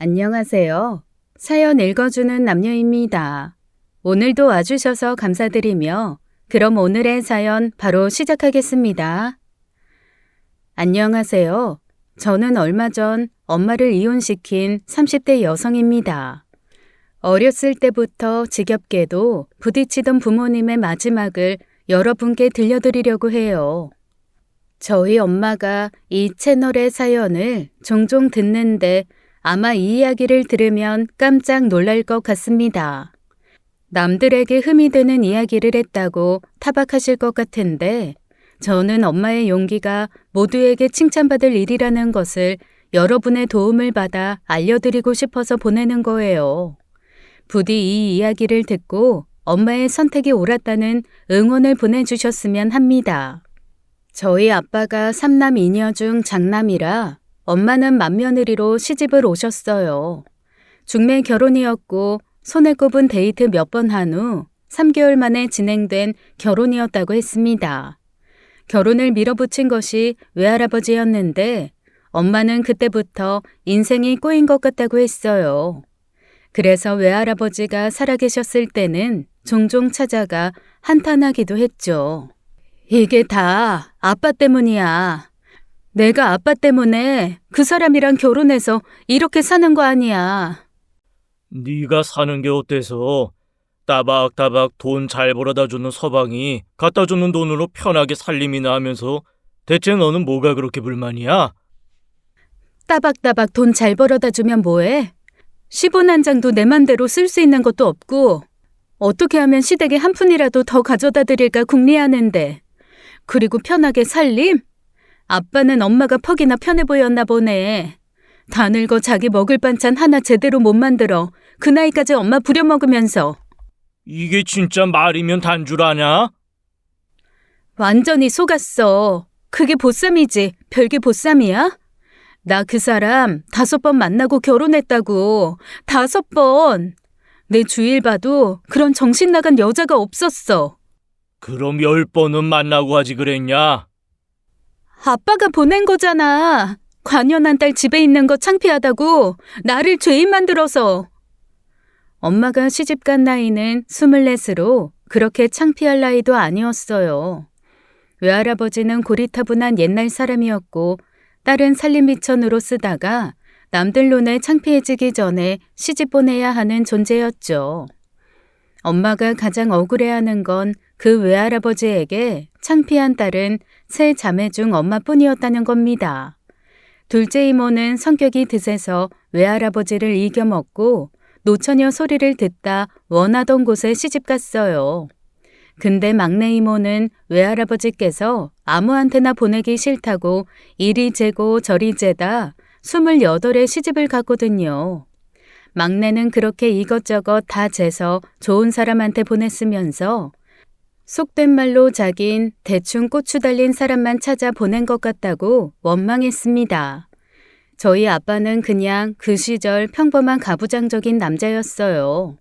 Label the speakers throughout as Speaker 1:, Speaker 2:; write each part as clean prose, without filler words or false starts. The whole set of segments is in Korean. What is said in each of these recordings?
Speaker 1: 안녕하세요. 사연 읽어주는 남녀입니다. 오늘도 와주셔서 감사드리며 그럼 오늘의 사연 바로 시작하겠습니다. 안녕하세요. 저는 얼마 전 엄마를 이혼시킨 30대 여성입니다. 어렸을 때부터 지겹게도 부딪히던 부모님의 마지막을 여러분께 들려드리려고 해요. 저희 엄마가 이 채널의 사연을 종종 듣는데 아마 이 이야기를 들으면 깜짝 놀랄 것 같습니다. 남들에게 흠이 되는 이야기를 했다고 타박하실 것 같은데 저는 엄마의 용기가 모두에게 칭찬받을 일이라는 것을 여러분의 도움을 받아 알려드리고 싶어서 보내는 거예요. 부디 이 이야기를 듣고 엄마의 선택이 옳았다는 응원을 보내주셨으면 합니다. 저희 아빠가 3남 2녀 중 장남이라 엄마는 맏며느리로 시집을 오셨어요. 중매 결혼이었고 손에 꼽은 데이트 몇 번 한 후 3개월 만에 진행된 결혼이었다고 했습니다. 결혼을 밀어붙인 것이 외할아버지였는데 엄마는 그때부터 인생이 꼬인 것 같다고 했어요. 그래서 외할아버지가 살아계셨을 때는 종종 찾아가 한탄하기도 했죠. 이게 다 아빠 때문이야. 내가 아빠 때문에 그 사람이랑 결혼해서 이렇게 사는 거 아니야.
Speaker 2: 네가 사는 게 어때서? 따박따박 돈 잘 벌어다 주는 서방이 갖다 주는 돈으로 편하게 살림이나 하면서 대체 너는 뭐가 그렇게 불만이야?
Speaker 1: 따박따박 돈 잘 벌어다 주면 뭐해? 10원 한 장도 내 맘대로 쓸 수 있는 것도 없고 어떻게 하면 시댁에 한 푼이라도 더 가져다 드릴까 궁리하는데. 그리고 편하게 살림? 아빠는 엄마가 퍽이나 편해 보였나 보네. 다 늙어 자기 먹을 반찬 하나 제대로 못 만들어 그 나이까지 엄마 부려먹으면서.
Speaker 2: 이게 진짜 말이면 단 줄 아냐?
Speaker 1: 완전히 속았어. 그게 보쌈이지 별게 보쌈이야? 나 그 사람 5번 만나고 결혼했다고. 5번. 내 주위를 봐도 그런 정신 나간 여자가 없었어.
Speaker 2: 그럼 10번은 만나고 하지 그랬냐?
Speaker 1: 아빠가 보낸 거잖아. 관연한 딸 집에 있는 거 창피하다고 나를 죄인 만들어서. 엄마가 시집간 나이는 24으로 그렇게 창피할 나이도 아니었어요. 외할아버지는 고리타분한 옛날 사람이었고 딸은 살림미천으로 쓰다가 남들 눈에 창피해지기 전에 시집 보내야 하는 존재였죠. 엄마가 가장 억울해하는 건 그 외할아버지에게 창피한 딸은 세 자매 중 엄마뿐이었다는 겁니다. 둘째 이모는 성격이 드세서 외할아버지를 이겨먹고 노처녀 소리를 듣다 원하던 곳에 시집갔어요. 근데 막내 이모는 외할아버지께서 아무한테나 보내기 싫다고 이리 재고 저리 재다 28에 시집을 갔거든요. 막내는 그렇게 이것저것 다 재서 좋은 사람한테 보냈으면서 속된 말로 자긴 대충 고추 달린 사람만 찾아 보낸 것 같다고 원망했습니다. 저희 아빠는 그냥 그 시절 평범한 가부장적인 남자였어요.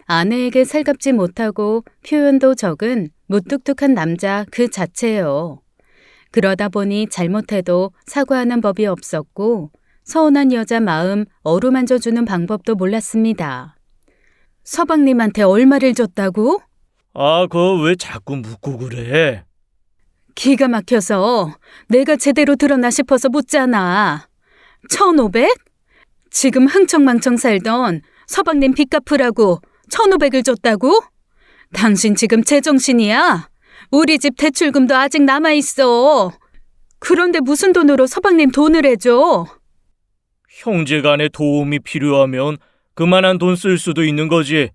Speaker 1: 아내에게 살갑지 못하고 표현도 적은 무뚝뚝한 남자 그 자체요. 그러다 보니 잘못해도 사과하는 법이 없었고 서운한 여자 마음 어루만져주는 방법도 몰랐습니다. 서방님한테 얼마를 줬다고?
Speaker 2: 아, 그거 왜 자꾸 묻고 그래?
Speaker 1: 기가 막혀서 내가 제대로 들었나 싶어서 묻잖아. 1,500? 지금 흥청망청 살던 서방님 빚 갚으라고 1,500을 줬다고? 당신 지금 제정신이야? 우리 집 대출금도 아직 남아있어. 그런데 무슨 돈으로 서방님 돈을 해줘?
Speaker 2: 형제간에 도움이 필요하면 그만한 돈 쓸 수도 있는 거지.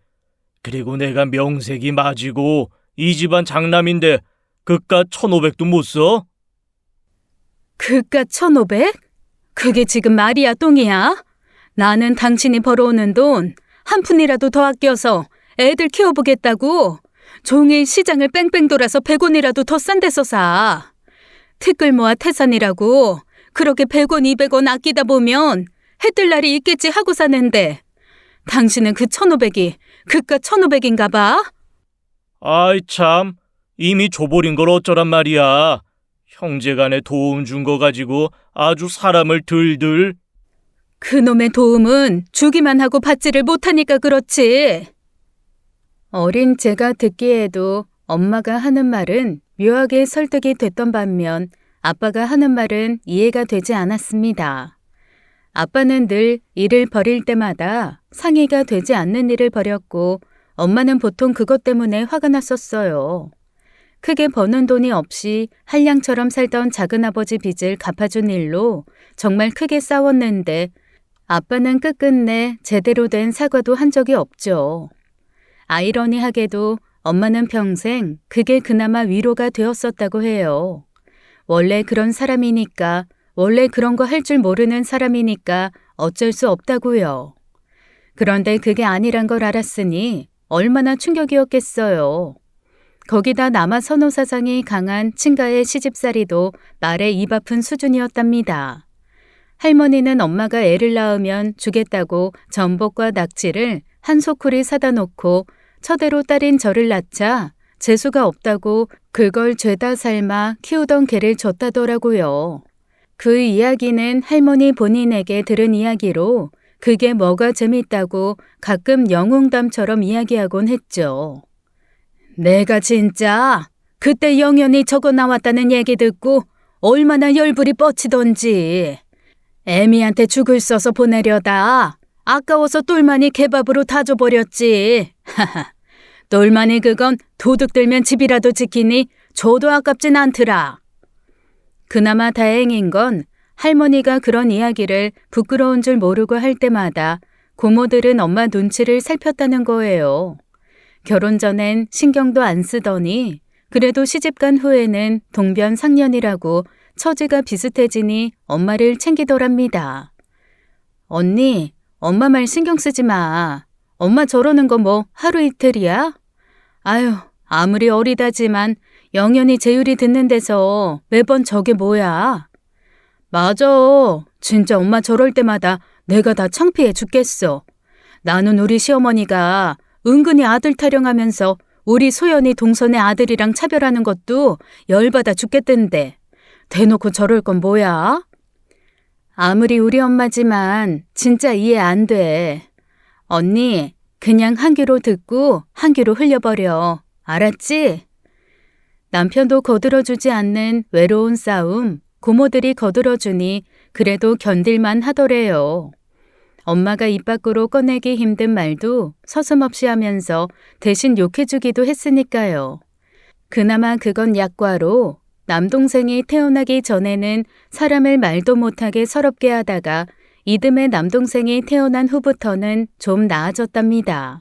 Speaker 2: 그리고 내가 명색이 맞이고 이 집안 장남인데 그깟 1,500도 못 써?
Speaker 1: 그깟 1,500? 그게 지금 말이야 똥이야? 나는 당신이 벌어오는 돈 한 푼이라도 더 아껴서 애들 키워보겠다고 종일 시장을 뺑뺑 돌아서 100원이라도 더 싼 데서 사. 티끌 모아 태산이라고 그렇게 100원 200원 아끼다 보면 해뜰 날이 있겠지 하고 사는데 당신은 그 1,500이 그깟 1,500인가 봐?
Speaker 2: 아이 참, 이미 줘버린 걸 어쩌란 말이야. 형제간에 도움 준 거 가지고 아주 사람을 들들.
Speaker 1: 그놈의 도움은 주기만 하고 받지를 못하니까 그렇지. 어린 제가 듣기에도 엄마가 하는 말은 묘하게 설득이 됐던 반면 아빠가 하는 말은 이해가 되지 않았습니다. 아빠는 늘 일을 벌일 때마다 상의가 되지 않는 일을 벌였고 엄마는 보통 그것 때문에 화가 났었어요. 크게 버는 돈이 없이 한량처럼 살던 작은아버지 빚을 갚아준 일로 정말 크게 싸웠는데 아빠는 끝끝내 제대로 된 사과도 한 적이 없죠. 아이러니하게도 엄마는 평생 그게 그나마 위로가 되었었다고 해요. 원래 그런 사람이니까, 원래 그런 거 할 줄 모르는 사람이니까 어쩔 수 없다고요. 그런데 그게 아니란 걸 알았으니 얼마나 충격이었겠어요. 거기다 남아 선호 사상이 강한 친가의 시집살이도 말에 입 아픈 수준이었답니다. 할머니는 엄마가 애를 낳으면 주겠다고 전복과 낙지를 한 소쿠리 사다 놓고 처대로 딸인 저를 낳자 재수가 없다고 그걸 죄다 삶아 키우던 개를 줬다더라고요. 그 이야기는 할머니 본인에게 들은 이야기로 그게 뭐가 재밌다고 가끔 영웅담처럼 이야기하곤 했죠. 내가 진짜 그때 영연이 적어 나왔다는 얘기 듣고 얼마나 열불이 뻗치던지. 애미한테 죽을 써서 보내려다 아까워서 똘마니 개밥으로 다 줘버렸지. 하하. 똘마니 그건 도둑 들면 집이라도 지키니 줘도 아깝진 않더라. 그나마 다행인 건 할머니가 그런 이야기를 부끄러운 줄 모르고 할 때마다 고모들은 엄마 눈치를 살폈다는 거예요. 결혼 전엔 신경도 안 쓰더니 그래도 시집간 후에는 동변상련이라고 처지가 비슷해지니 엄마를 챙기더랍니다. 언니, 엄마 말 신경 쓰지 마. 엄마 저러는 거 뭐 하루 이틀이야? 아유, 아무리 어리다지만 영연히 제율이 듣는 데서 매번 저게 뭐야? 맞아. 진짜 엄마 저럴 때마다 내가 다 창피해 죽겠어. 나는 우리 시어머니가 은근히 아들 타령하면서 우리 소연이 동선의 아들이랑 차별하는 것도 열받아 죽겠던데. 대놓고 저럴 건 뭐야? 아무리 우리 엄마지만 진짜 이해 안 돼. 언니, 그냥 한 귀로 듣고 한 귀로 흘려버려. 알았지? 남편도 거들어주지 않는 외로운 싸움, 고모들이 거들어주니 그래도 견딜만 하더래요. 엄마가 입 밖으로 꺼내기 힘든 말도 서슴없이 하면서 대신 욕해주기도 했으니까요. 그나마 그건 약과로 남동생이 태어나기 전에는 사람을 말도 못하게 서럽게 하다가 이듬해 남동생이 태어난 후부터는 좀 나아졌답니다.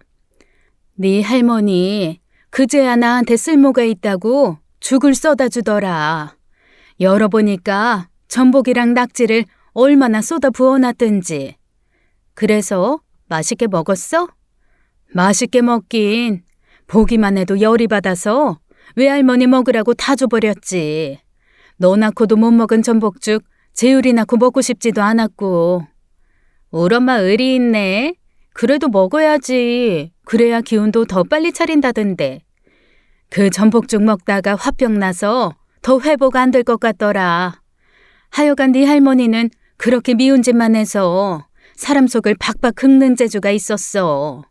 Speaker 1: 네 할머니 그제야 나한테 쓸모가 있다고 죽을 써다 주더라. 열어보니까 전복이랑 낙지를 얼마나 쏟아 부어놨던지. 그래서 맛있게 먹었어? 맛있게 먹긴. 보기만 해도 열이 받아서 외할머니 먹으라고 다 줘버렸지. 너 낳고도 못 먹은 전복죽 재율이 낳고 먹고 싶지도 않았고. 우리 엄마 의리 있네. 그래도 먹어야지. 그래야 기운도 더 빨리 차린다던데. 그 전복죽 먹다가 화병 나서 더 회복 안 될 것 같더라. 하여간 네 할머니는 그렇게 미운 짓만 해서 사람 속을 박박 긁는 재주가 있었어.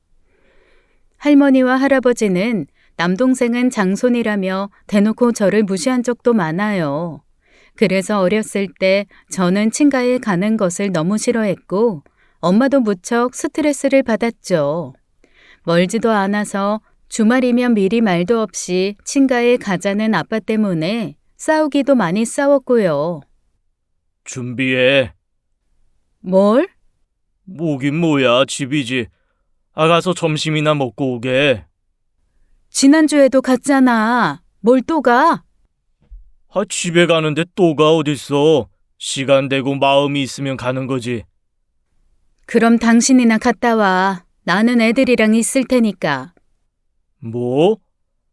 Speaker 1: 할머니와 할아버지는 남동생은 장손이라며 대놓고 저를 무시한 적도 많아요. 그래서 어렸을 때 저는 친가에 가는 것을 너무 싫어했고 엄마도 무척 스트레스를 받았죠. 멀지도 않아서 주말이면 미리 말도 없이 친가에 가자는 아빠 때문에 싸우기도 많이 싸웠고요.
Speaker 2: 준비해.
Speaker 1: 뭘?
Speaker 2: 뭐긴 뭐야, 집이지. 가서 점심이나 먹고 오게.
Speaker 1: 지난주에도 갔잖아. 뭘 또 가?
Speaker 2: 집에 가는데 또가 어딨어. 시간 되고 마음이 있으면 가는 거지.
Speaker 1: 그럼 당신이나 갔다 와. 나는 애들이랑 있을 테니까.
Speaker 2: 뭐?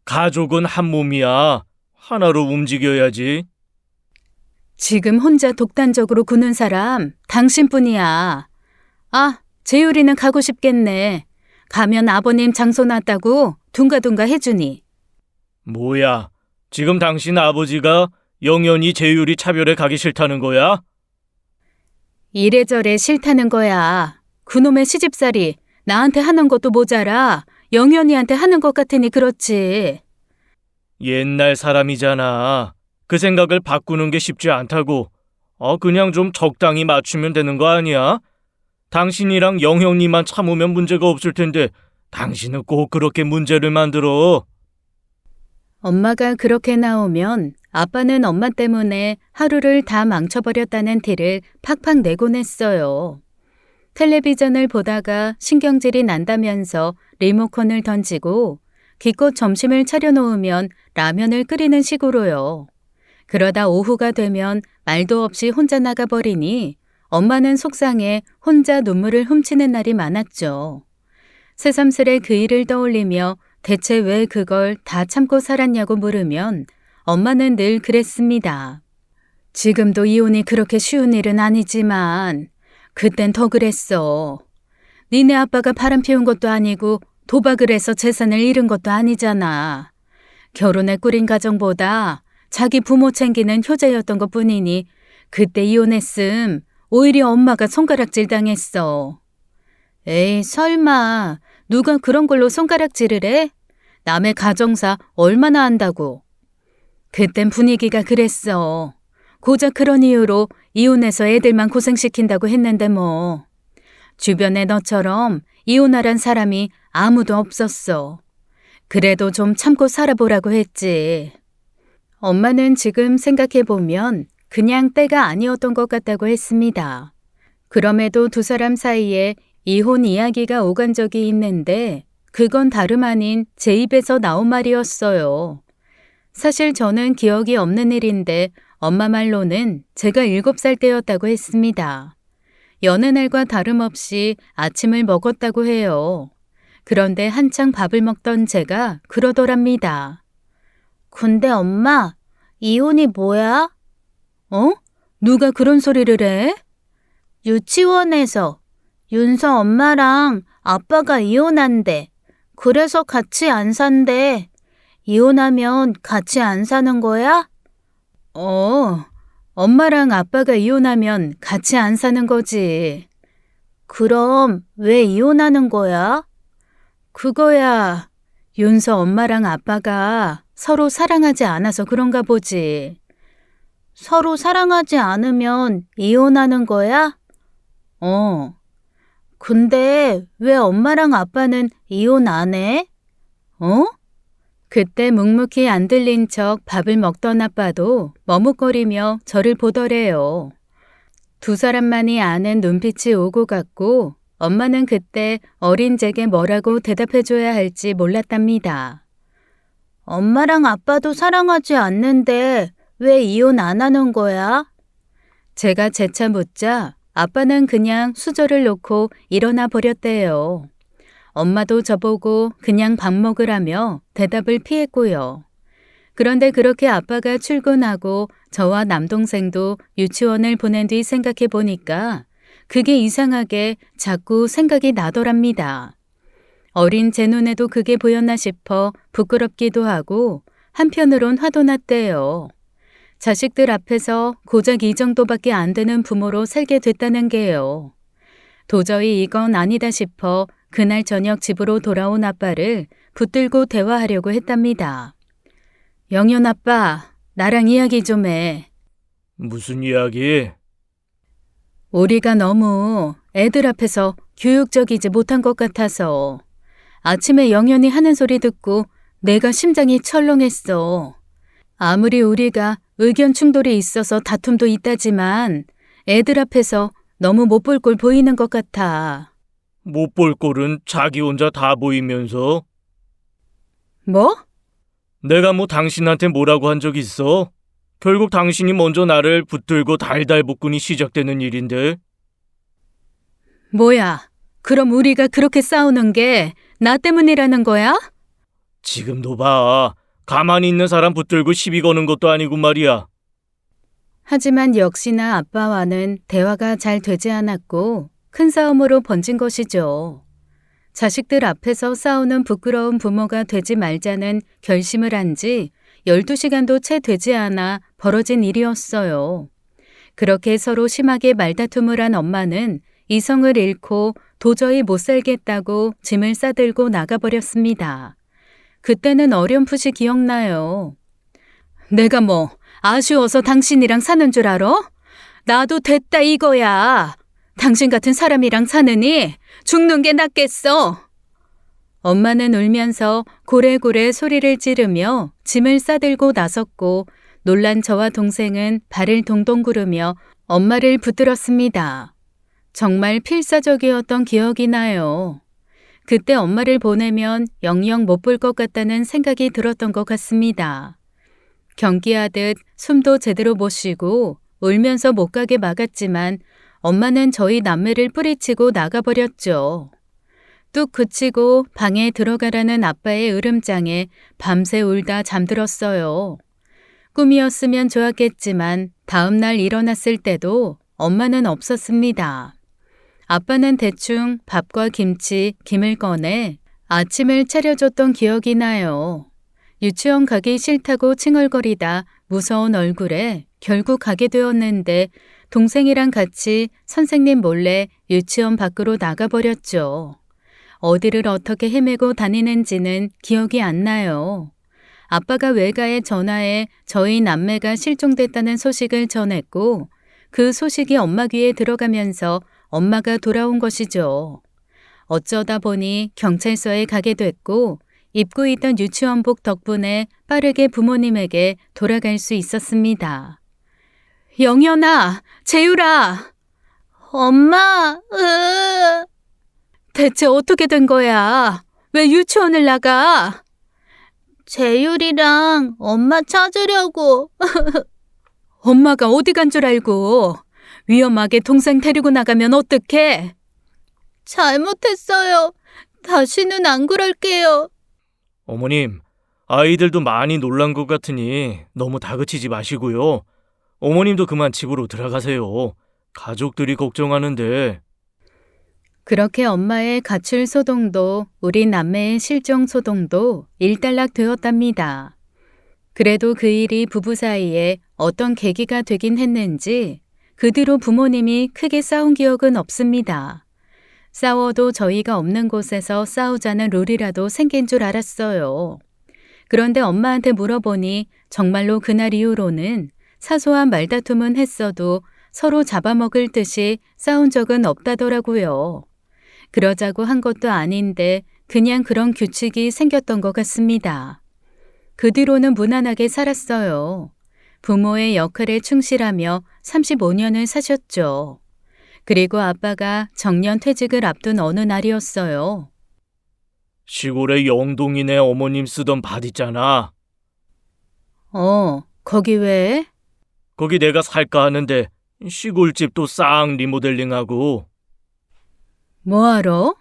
Speaker 2: 가족은 한 몸이야. 하나로 움직여야지.
Speaker 1: 지금 혼자 독단적으로 구는 사람 당신뿐이야. 아, 재율이는 가고 싶겠네. 가면 아버님 장소 났다고 둥가둥가 해주니.
Speaker 2: 뭐야? 지금 당신 아버지가 영연히 재율이 차별에 가기 싫다는 거야?
Speaker 1: 이래저래 싫다는 거야. 그놈의 시집살이 나한테 하는 것도 모자라 영현이한테 하는 것 같으니 그렇지.
Speaker 2: 옛날 사람이잖아. 그 생각을 바꾸는 게 쉽지 않다고. 그냥 좀 적당히 맞추면 되는 거 아니야? 당신이랑 영형님만 참으면 문제가 없을 텐데 당신은 꼭 그렇게 문제를 만들어.
Speaker 1: 엄마가 그렇게 나오면 아빠는 엄마 때문에 하루를 다 망쳐버렸다는 티를 팍팍 내곤 했어요. 텔레비전을 보다가 신경질이 난다면서 리모컨을 던지고 기껏 점심을 차려놓으면 라면을 끓이는 식으로요. 그러다 오후가 되면 말도 없이 혼자 나가버리니 엄마는 속상해 혼자 눈물을 훔치는 날이 많았죠. 새삼스레 그 일을 떠올리며 대체 왜 그걸 다 참고 살았냐고 물으면 엄마는 늘 그랬습니다. 지금도 이혼이 그렇게 쉬운 일은 아니지만 그땐 더 그랬어. 니네 아빠가 바람 피운 것도 아니고 도박을 해서 재산을 잃은 것도 아니잖아. 결혼해 꾸린 가정보다 자기 부모 챙기는 효자였던 것 뿐이니 그때 이혼했음 오히려 엄마가 손가락질 당했어. 에이 설마 누가 그런 걸로 손가락질을 해? 남의 가정사 얼마나 안다고. 그땐 분위기가 그랬어. 고작 그런 이유로 이혼해서 애들만 고생시킨다고 했는데 뭐. 주변에 너처럼 이혼하란 사람이 아무도 없었어. 그래도 좀 참고 살아보라고 했지. 엄마는 지금 생각해보면 그냥 때가 아니었던 것 같다고 했습니다. 그럼에도 두 사람 사이에 이혼 이야기가 오간 적이 있는데 그건 다름 아닌 제 입에서 나온 말이었어요. 사실 저는 기억이 없는 일인데 엄마 말로는 제가 7살 때였다고 했습니다. 여느 날과 다름없이 아침을 먹었다고 해요. 그런데 한창 밥을 먹던 제가 그러더랍니다. 근데 엄마, 이혼이 뭐야? 누가 그런 소리를 해? 유치원에서 윤서 엄마랑 아빠가 이혼한대. 그래서 같이 안 산대. 이혼하면 같이 안 사는 거야? 엄마랑 아빠가 이혼하면 같이 안 사는 거지. 그럼 왜 이혼하는 거야? 그거야. 윤서 엄마랑 아빠가 서로 사랑하지 않아서 그런가 보지. 서로 사랑하지 않으면 이혼하는 거야? 근데 왜 엄마랑 아빠는 이혼 안 해? 그때 묵묵히 안 들린 척 밥을 먹던 아빠도 머뭇거리며 저를 보더래요. 두 사람만이 아는 눈빛이 오고 갔고 엄마는 그때 어린 제게 뭐라고 대답해줘야 할지 몰랐답니다. 엄마랑 아빠도 사랑하지 않는데 왜 이혼 안 하는 거야? 제가 재차 묻자 아빠는 그냥 수저를 놓고 일어나 버렸대요. 엄마도 저보고 그냥 밥 먹으라며 대답을 피했고요. 그런데 그렇게 아빠가 출근하고 저와 남동생도 유치원을 보낸 뒤 생각해 보니까 그게 이상하게 자꾸 생각이 나더랍니다. 어린 제 눈에도 그게 보였나 싶어 부끄럽기도 하고 한편으론 화도 났대요. 자식들 앞에서 고작 이 정도밖에 안 되는 부모로 살게 됐다는 게요. 도저히 이건 아니다 싶어 그날 저녁 집으로 돌아온 아빠를 붙들고 대화하려고 했답니다. 영현 아빠, 나랑 이야기 좀 해.
Speaker 2: 무슨 이야기?
Speaker 1: 우리가 너무 애들 앞에서 교육적이지 못한 것 같아서 아침에 영현이 하는 소리 듣고 내가 심장이 철렁했어. 아무리 우리가 의견 충돌이 있어서 다툼도 있다지만 애들 앞에서 너무 못 볼 꼴 보이는 것 같아.
Speaker 2: 못 볼 꼴은 자기 혼자 다 보이면서.
Speaker 1: 뭐?
Speaker 2: 내가 뭐 당신한테 뭐라고 한 적 있어? 결국 당신이 먼저 나를 붙들고 달달볶음이 시작되는 일인데.
Speaker 1: 뭐야? 그럼 우리가 그렇게 싸우는 게 나 때문이라는 거야?
Speaker 2: 지금도 봐. 가만히 있는 사람 붙들고 시비 거는 것도 아니고 말이야.
Speaker 1: 하지만 역시나 아빠와는 대화가 잘 되지 않았고 큰 싸움으로 번진 것이죠. 자식들 앞에서 싸우는 부끄러운 부모가 되지 말자는 결심을 한 지 12시간도 채 되지 않아 벌어진 일이었어요. 그렇게 서로 심하게 말다툼을 한 엄마는 이성을 잃고 도저히 못 살겠다고 짐을 싸들고 나가버렸습니다. 그때는 어렴풋이 기억나요. 내가 뭐 아쉬워서 당신이랑 사는 줄 알아? 나도 됐다 이거야. 당신 같은 사람이랑 사느니 죽는 게 낫겠어. 엄마는 울면서 고래고래 소리를 지르며 짐을 싸들고 나섰고 놀란 저와 동생은 발을 동동 구르며 엄마를 붙들었습니다. 정말 필사적이었던 기억이 나요. 그때 엄마를 보내면 영영 못 볼 것 같다는 생각이 들었던 것 같습니다. 경기하듯 숨도 제대로 못 쉬고 울면서 못 가게 막았지만 엄마는 저희 남매를 뿌리치고 나가버렸죠. 뚝 그치고 방에 들어가라는 아빠의 으름장에 밤새 울다 잠들었어요. 꿈이었으면 좋았겠지만 다음 날 일어났을 때도 엄마는 없었습니다. 아빠는 대충 밥과 김치, 김을 꺼내 아침을 차려줬던 기억이 나요. 유치원 가기 싫다고 칭얼거리다 무서운 얼굴에 결국 가게 되었는데 동생이랑 같이 선생님 몰래 유치원 밖으로 나가버렸죠. 어디를 어떻게 헤매고 다니는지는 기억이 안 나요. 아빠가 외가에 전화해 저희 남매가 실종됐다는 소식을 전했고 그 소식이 엄마 귀에 들어가면서 엄마가 돌아온 것이죠. 어쩌다 보니 경찰서에 가게 됐고 입고 있던 유치원복 덕분에 빠르게 부모님에게 돌아갈 수 있었습니다. 영연아, 재율아. 엄마, 대체 어떻게 된 거야? 왜 유치원을 나가? 재율이랑 엄마 찾으려고. 엄마가 어디 간 줄 알고. 위험하게 동생 데리고 나가면 어떡해? 잘못했어요. 다시는 안 그럴게요.
Speaker 2: 어머님, 아이들도 많이 놀란 것 같으니 너무 다그치지 마시고요. 어머님도 그만 집으로 들어가세요. 가족들이 걱정하는데.
Speaker 1: 그렇게 엄마의 가출 소동도 우리 남매의 실종 소동도 일단락 되었답니다. 그래도 그 일이 부부 사이에 어떤 계기가 되긴 했는지 그 뒤로 부모님이 크게 싸운 기억은 없습니다. 싸워도 저희가 없는 곳에서 싸우자는 룰이라도 생긴 줄 알았어요. 그런데 엄마한테 물어보니 정말로 그날 이후로는 사소한 말다툼은 했어도 서로 잡아먹을 듯이 싸운 적은 없다더라고요. 그러자고 한 것도 아닌데 그냥 그런 규칙이 생겼던 것 같습니다. 그 뒤로는 무난하게 살았어요. 부모의 역할에 충실하며 35년을 사셨죠. 그리고 아빠가 정년 퇴직을 앞둔 어느 날이었어요.
Speaker 2: 시골에 영동이네 어머님 쓰던 밭 있잖아.
Speaker 1: 거기 왜?
Speaker 2: 거기 내가 살까 하는데 시골집도 싹 리모델링하고.
Speaker 1: 뭐하러?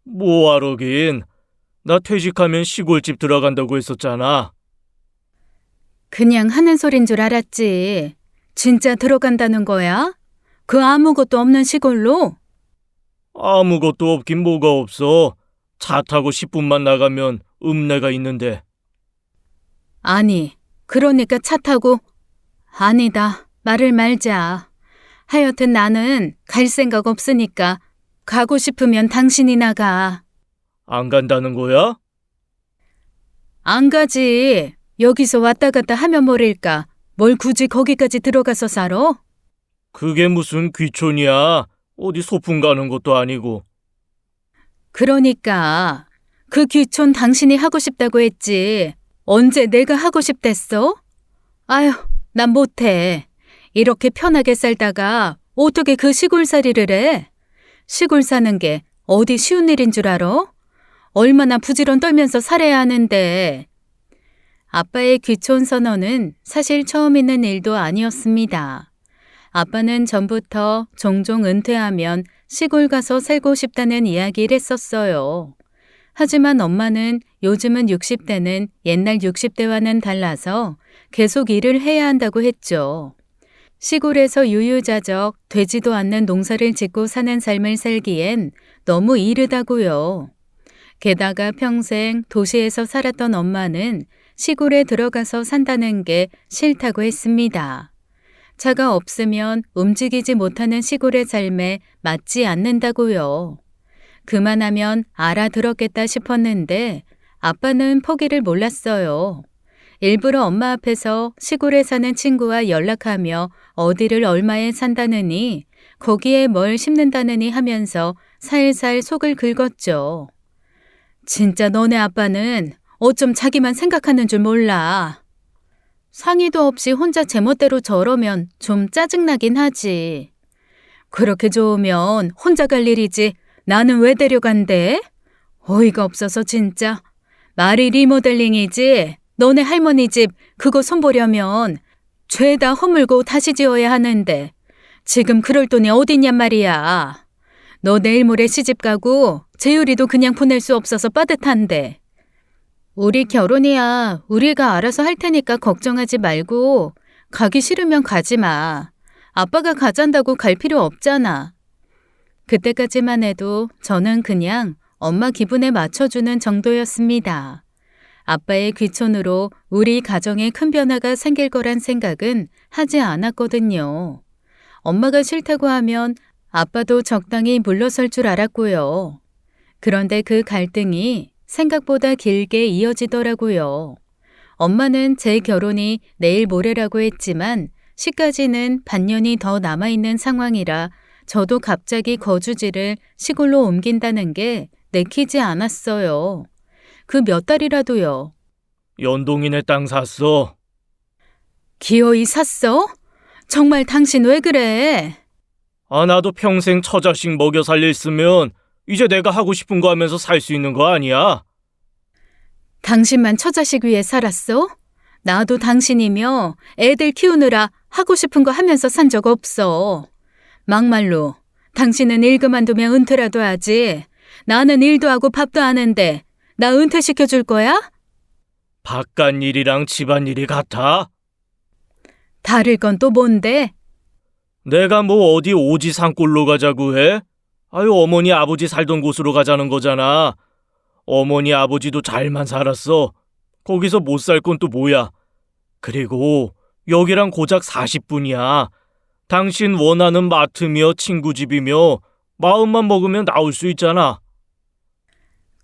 Speaker 2: 뭐하러긴. 나 퇴직하면 시골집 들어간다고 했었잖아.
Speaker 1: 그냥 하는 소린 줄 알았지. 진짜 들어간다는 거야? 그 아무것도 없는 시골로?
Speaker 2: 아무것도 없긴 뭐가 없어. 차 타고 10분만 나가면 읍내가 있는데.
Speaker 1: 아니, 그러니까 차 타고. 아니다, 말을 말자. 하여튼 나는 갈 생각 없으니까 가고 싶으면 당신이 나가.
Speaker 2: 안 간다는 거야?
Speaker 1: 안 가지. 여기서 왔다 갔다 하면 모를까. 뭘 굳이 거기까지 들어가서 살아?
Speaker 2: 그게 무슨 귀촌이야. 어디 소풍 가는 것도 아니고.
Speaker 1: 그러니까 그 귀촌 당신이 하고 싶다고 했지. 언제 내가 하고 싶댔어? 아휴, 난 못해. 이렇게 편하게 살다가 어떻게 그 시골살이를 해? 시골 사는 게 어디 쉬운 일인 줄 알아? 얼마나 부지런 떨면서 살아야 하는데. 아빠의 귀촌 선언은 사실 처음 있는 일도 아니었습니다. 아빠는 전부터 종종 은퇴하면 시골 가서 살고 싶다는 이야기를 했었어요. 하지만 엄마는 요즘은 60대는 옛날 60대와는 달라서 계속 일을 해야 한다고 했죠. 시골에서 유유자적 되지도 않는 농사를 짓고 사는 삶을 살기엔 너무 이르다고요. 게다가 평생 도시에서 살았던 엄마는 시골에 들어가서 산다는 게 싫다고 했습니다. 차가 없으면 움직이지 못하는 시골의 삶에 맞지 않는다고요. 그만하면 알아들었겠다 싶었는데 아빠는 포기를 몰랐어요. 일부러 엄마 앞에서 시골에 사는 친구와 연락하며 어디를 얼마에 산다느니 거기에 뭘 심는다느니 하면서 살살 속을 긁었죠. 진짜 너네 아빠는 어쩜 자기만 생각하는 줄 몰라. 상의도 없이 혼자 제멋대로 저러면 좀 짜증나긴 하지. 그렇게 좋으면 혼자 갈 일이지 나는 왜 데려간대? 어이가 없어서 진짜. 말이 리모델링이지 너네 할머니 집 그거 손보려면 죄다 허물고 다시 지어야 하는데 지금 그럴 돈이 어딨냔 말이야. 너 내일 모레 시집 가고 재율이도 그냥 보낼 수 없어서 빠듯한데. 우리 결혼이야 우리가 알아서 할 테니까 걱정하지 말고 가기 싫으면 가지 마. 아빠가 가잔다고 갈 필요 없잖아. 그때까지만 해도 저는 그냥 엄마 기분에 맞춰주는 정도였습니다. 아빠의 귀촌으로 우리 가정에 큰 변화가 생길 거란 생각은 하지 않았거든요. 엄마가 싫다고 하면 아빠도 적당히 물러설 줄 알았고요. 그런데 그 갈등이 생각보다 길게 이어지더라고요. 엄마는 제 결혼이 내일 모레라고 했지만 시까지는 반년이 더 남아있는 상황이라 저도 갑자기 거주지를 시골로 옮긴다는 게 내키지 않았어요. 그 몇 달이라도요.
Speaker 2: 연동이네 땅 샀어.
Speaker 1: 기어이 샀어? 정말 당신 왜 그래?
Speaker 2: 아, 나도 평생 처자식 먹여 살릴 쓰면 이제 내가 하고 싶은 거 하면서 살 수 있는 거 아니야?
Speaker 1: 당신만 처자식 위해 살았어? 나도 당신이며 애들 키우느라 하고 싶은 거 하면서 산 적 없어. 막말로 당신은 일 그만두면 은퇴라도 하지. 나는 일도 하고 밥도 하는데 나 은퇴시켜줄 거야?
Speaker 2: 바깥 일이랑 집안일이 같아?
Speaker 1: 다를 건 또 뭔데?
Speaker 2: 내가 뭐 어디 오지 산골로 가자고 해? 아유, 어머니 아버지 살던 곳으로 가자는 거잖아. 어머니 아버지도 잘만 살았어. 거기서 못 살 건 또 뭐야? 그리고 여기랑 고작 40분이야. 당신 원하는 마트며 친구 집이며 마음만 먹으면 나올 수 있잖아.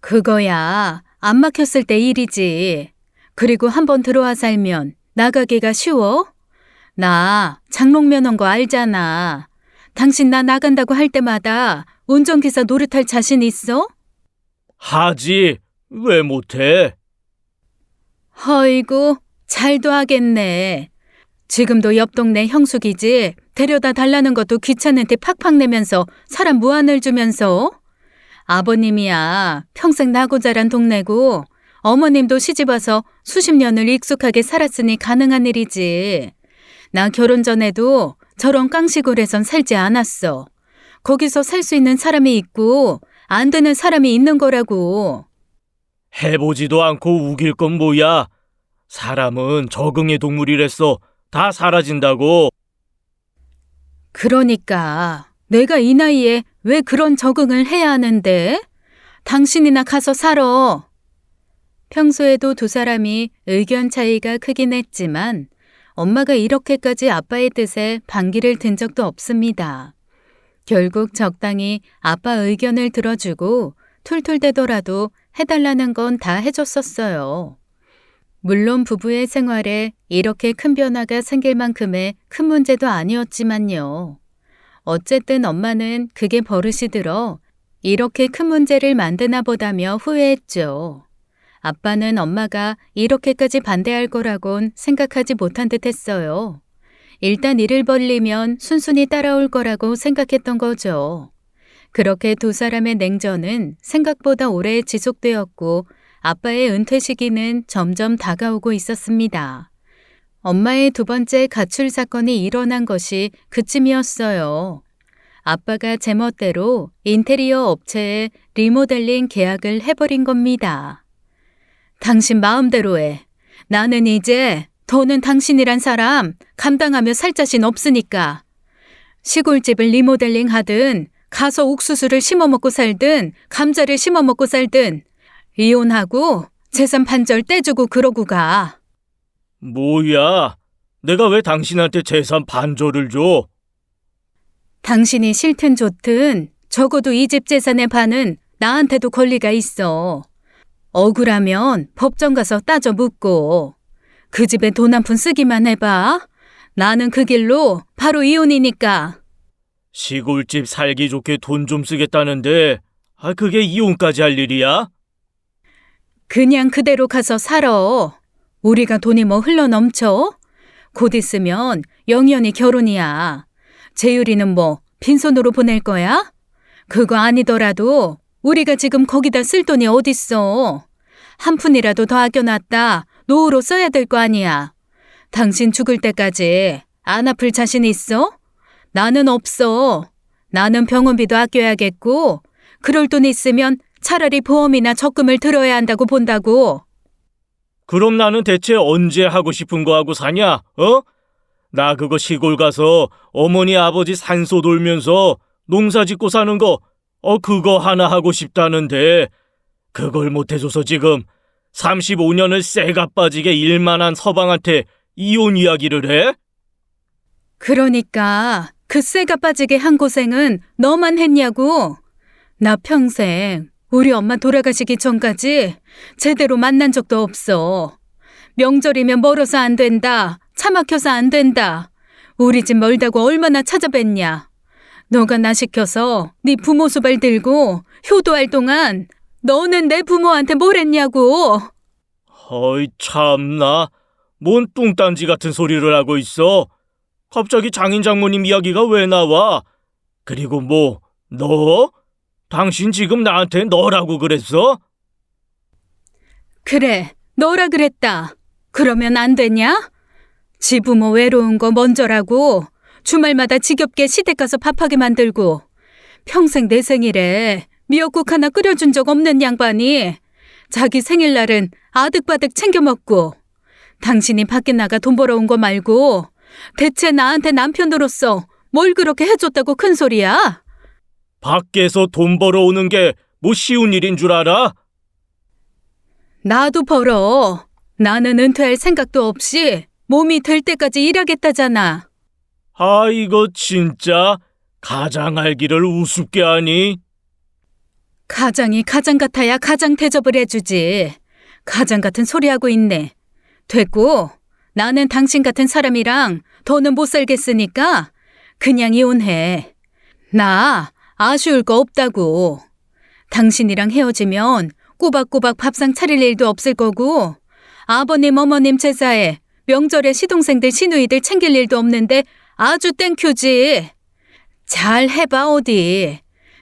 Speaker 1: 그거야 안 막혔을 때 일이지. 그리고 한번 들어와 살면 나가기가 쉬워? 나 장롱면 온 거 알잖아. 당신 나 나간다고 할 때마다 운전기사 노릇할 자신 있어?
Speaker 2: 하지. 왜 못해?
Speaker 1: 허이구 잘도 하겠네. 지금도 옆 동네 형숙이지 데려다 달라는 것도 귀찮은 티 팍팍 내면서 사람 무안을 주면서. 아버님이야 평생 나고 자란 동네고 어머님도 시집와서 수십 년을 익숙하게 살았으니 가능한 일이지. 나 결혼 전에도 저런 깡시골에선 살지 않았어. 거기서 살 수 있는 사람이 있고 안 되는 사람이 있는 거라고.
Speaker 2: 해보지도 않고 우길 건 뭐야? 사람은 적응의 동물이랬어. 다 사라진다고.
Speaker 1: 그러니까 내가 이 나이에 왜 그런 적응을 해야 하는데? 당신이나 가서 살아. 평소에도 두 사람이 의견 차이가 크긴 했지만 엄마가 이렇게까지 아빠의 뜻에 반기를 든 적도 없습니다. 결국 적당히 아빠 의견을 들어주고 툴툴대더라도 해달라는 건 다 해줬었어요. 물론 부부의 생활에 이렇게 큰 변화가 생길 만큼의 큰 문제도 아니었지만요. 어쨌든 엄마는 그게 버릇이 들어 이렇게 큰 문제를 만드나 보다며 후회했죠. 아빠는 엄마가 이렇게까지 반대할 거라곤 생각하지 못한 듯 했어요. 일단 일을 벌리면 순순히 따라올 거라고 생각했던 거죠. 그렇게 두 사람의 냉전은 생각보다 오래 지속되었고 아빠의 은퇴 시기는 점점 다가오고 있었습니다. 엄마의 두 번째 가출 사건이 일어난 것이 그쯤이었어요. 아빠가 제멋대로 인테리어 업체에 리모델링 계약을 해버린 겁니다. 당신 마음대로 해. 나는 이제 더는 당신이란 사람 감당하며 살 자신 없으니까. 시골집을 리모델링 하든 가서 옥수수를 심어먹고 살든 감자를 심어먹고 살든 이혼하고 재산 반절 떼주고 그러고 가.
Speaker 2: 뭐야? 내가 왜 당신한테 재산 반조를 줘?
Speaker 1: 당신이 싫든 좋든 적어도 이 집 재산의 반은 나한테도 권리가 있어. 억울하면 법정 가서 따져 묻고. 그 집에 돈 한 푼 쓰기만 해봐. 나는 그 길로 바로 이혼이니까.
Speaker 2: 시골집 살기 좋게 돈 좀 쓰겠다는데 그게 이혼까지 할 일이야?
Speaker 1: 그냥 그대로 가서 살아. 우리가 돈이 뭐 흘러넘쳐? 곧 있으면 영연히 결혼이야. 재율이는 뭐 빈손으로 보낼 거야? 그거 아니더라도 우리가 지금 거기다 쓸 돈이 어딨어. 한 푼이라도 더 아껴놨다 노후로 써야 될 거 아니야. 당신 죽을 때까지 안 아플 자신 있어? 나는 없어. 나는 병원비도 아껴야겠고 그럴 돈 있으면 차라리 보험이나 적금을 들어야 한다고 본다고.
Speaker 2: 그럼 나는 대체 언제 하고 싶은 거 하고 사냐? 나 그거 시골 가서 어머니 아버지 산소 돌면서 농사 짓고 사는 거 그거 하나 하고 싶다는데 그걸 못 해줘서 지금 35년을 쇠가 빠지게 일만 한 서방한테 이혼 이야기를 해?
Speaker 1: 그러니까 그 쇠가 빠지게 한 고생은 너만 했냐고. 나 평생 우리 엄마 돌아가시기 전까지 제대로 만난 적도 없어. 명절이면 멀어서 안 된다. 차 막혀서 안 된다. 우리 집 멀다고 얼마나 찾아뵀냐. 너가 나 시켜서 네 부모 수발 들고 효도할 동안 너는 내 부모한테 뭘 했냐고.
Speaker 2: 어이 참나. 뭔 뚱딴지 같은 소리를 하고 있어. 갑자기 장인 장모님 이야기가 왜 나와? 그리고 뭐 너? 당신 지금 나한테 너라고 그랬어?
Speaker 1: 그래, 너라 그랬다. 그러면 안 되냐? 지 부모 외로운 거 먼저라고 주말마다 지겹게 시댁 가서 밥하게 만들고 평생 내 생일에 미역국 하나 끓여준 적 없는 양반이 자기 생일날은 아득바득 챙겨 먹고 당신이 밖에 나가 돈 벌어온 거 말고 대체 나한테 남편으로서 뭘 그렇게 해줬다고 큰 소리야?
Speaker 2: 밖에서 돈 벌어오는 게 뭐 쉬운 일인 줄 알아?
Speaker 1: 나도 벌어. 나는 은퇴할 생각도 없이 몸이 될 때까지 일하겠다잖아.
Speaker 2: 이거 진짜 가장 알기를 우습게 하니?
Speaker 1: 가장이 가장 같아야 가장 대접을 해주지. 가장 같은 소리 하고 있네. 됐고, 나는 당신 같은 사람이랑 더는 못 살겠으니까 그냥 이혼해. 나 아쉬울 거 없다고. 당신이랑 헤어지면 꼬박꼬박 밥상 차릴 일도 없을 거고 아버님 어머님 제사에 명절에 시동생들 시누이들 챙길 일도 없는데 아주 땡큐지. 잘 해봐 어디.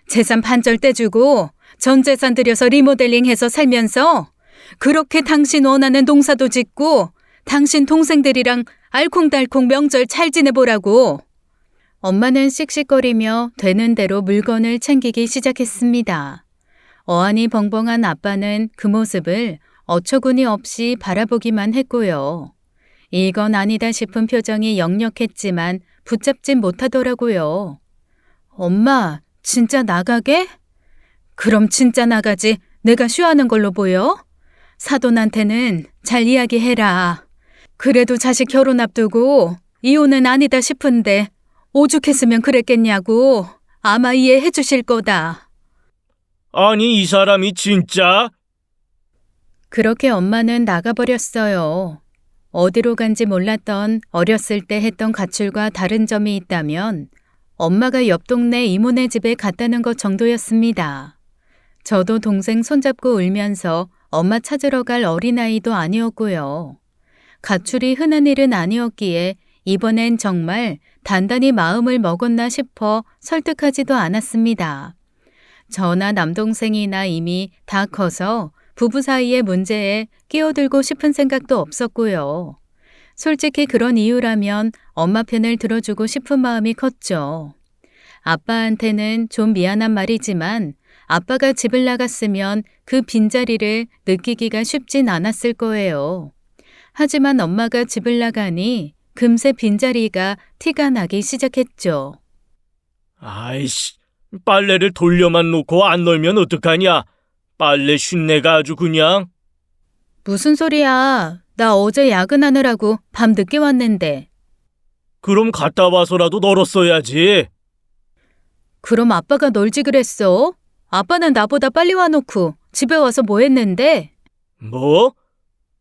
Speaker 1: 재산 반절 떼주고 전 재산 들여서 리모델링해서 살면서 그렇게 당신 원하는 농사도 짓고 당신 동생들이랑 알콩달콩 명절 잘 지내보라고. 엄마는 씩씩거리며 되는 대로 물건을 챙기기 시작했습니다. 어안이 벙벙한 아빠는 그 모습을 어처구니 없이 바라보기만 했고요. 이건 아니다 싶은 표정이 역력했지만 붙잡진 못하더라고요. 엄마, 진짜 나가게? 그럼 진짜 나가지. 내가 쉬하는 걸로 보여? 사돈한테는 잘 이야기해라. 그래도 자식 결혼 앞두고 이혼은 아니다 싶은데 오죽했으면 그랬겠냐고. 아마 이해해 주실 거다.
Speaker 2: 아니 이 사람이 진짜?
Speaker 1: 그렇게 엄마는 나가버렸어요. 어디로 간지 몰랐던 어렸을 때 했던 가출과 다른 점이 있다면 엄마가 옆 동네 이모네 집에 갔다는 것 정도였습니다. 저도 동생 손잡고 울면서 엄마 찾으러 갈 어린아이도 아니었고요. 가출이 흔한 일은 아니었기에 이번엔 정말 단단히 마음을 먹었나 싶어 설득하지도 않았습니다. 저나 남동생이나 이미 다 커서 부부 사이의 문제에 끼어들고 싶은 생각도 없었고요. 솔직히 그런 이유라면 엄마 편을 들어주고 싶은 마음이 컸죠. 아빠한테는 좀 미안한 말이지만 아빠가 집을 나갔으면 그 빈자리를 느끼기가 쉽진 않았을 거예요. 하지만 엄마가 집을 나가니 금세 빈자리가 티가 나기 시작했죠.
Speaker 2: 아이씨, 빨래를 돌려만 놓고 안 널면 어떡하냐? 빨래 쉰내가 아주 그냥.
Speaker 1: 무슨 소리야? 나 어제 야근하느라고 밤 늦게 왔는데
Speaker 2: 그럼 갔다 와서라도 널었어야지.
Speaker 1: 그럼 아빠가 널지 그랬어? 아빠는 나보다 빨리 와놓고 집에 와서 뭐 했는데?
Speaker 2: 뭐?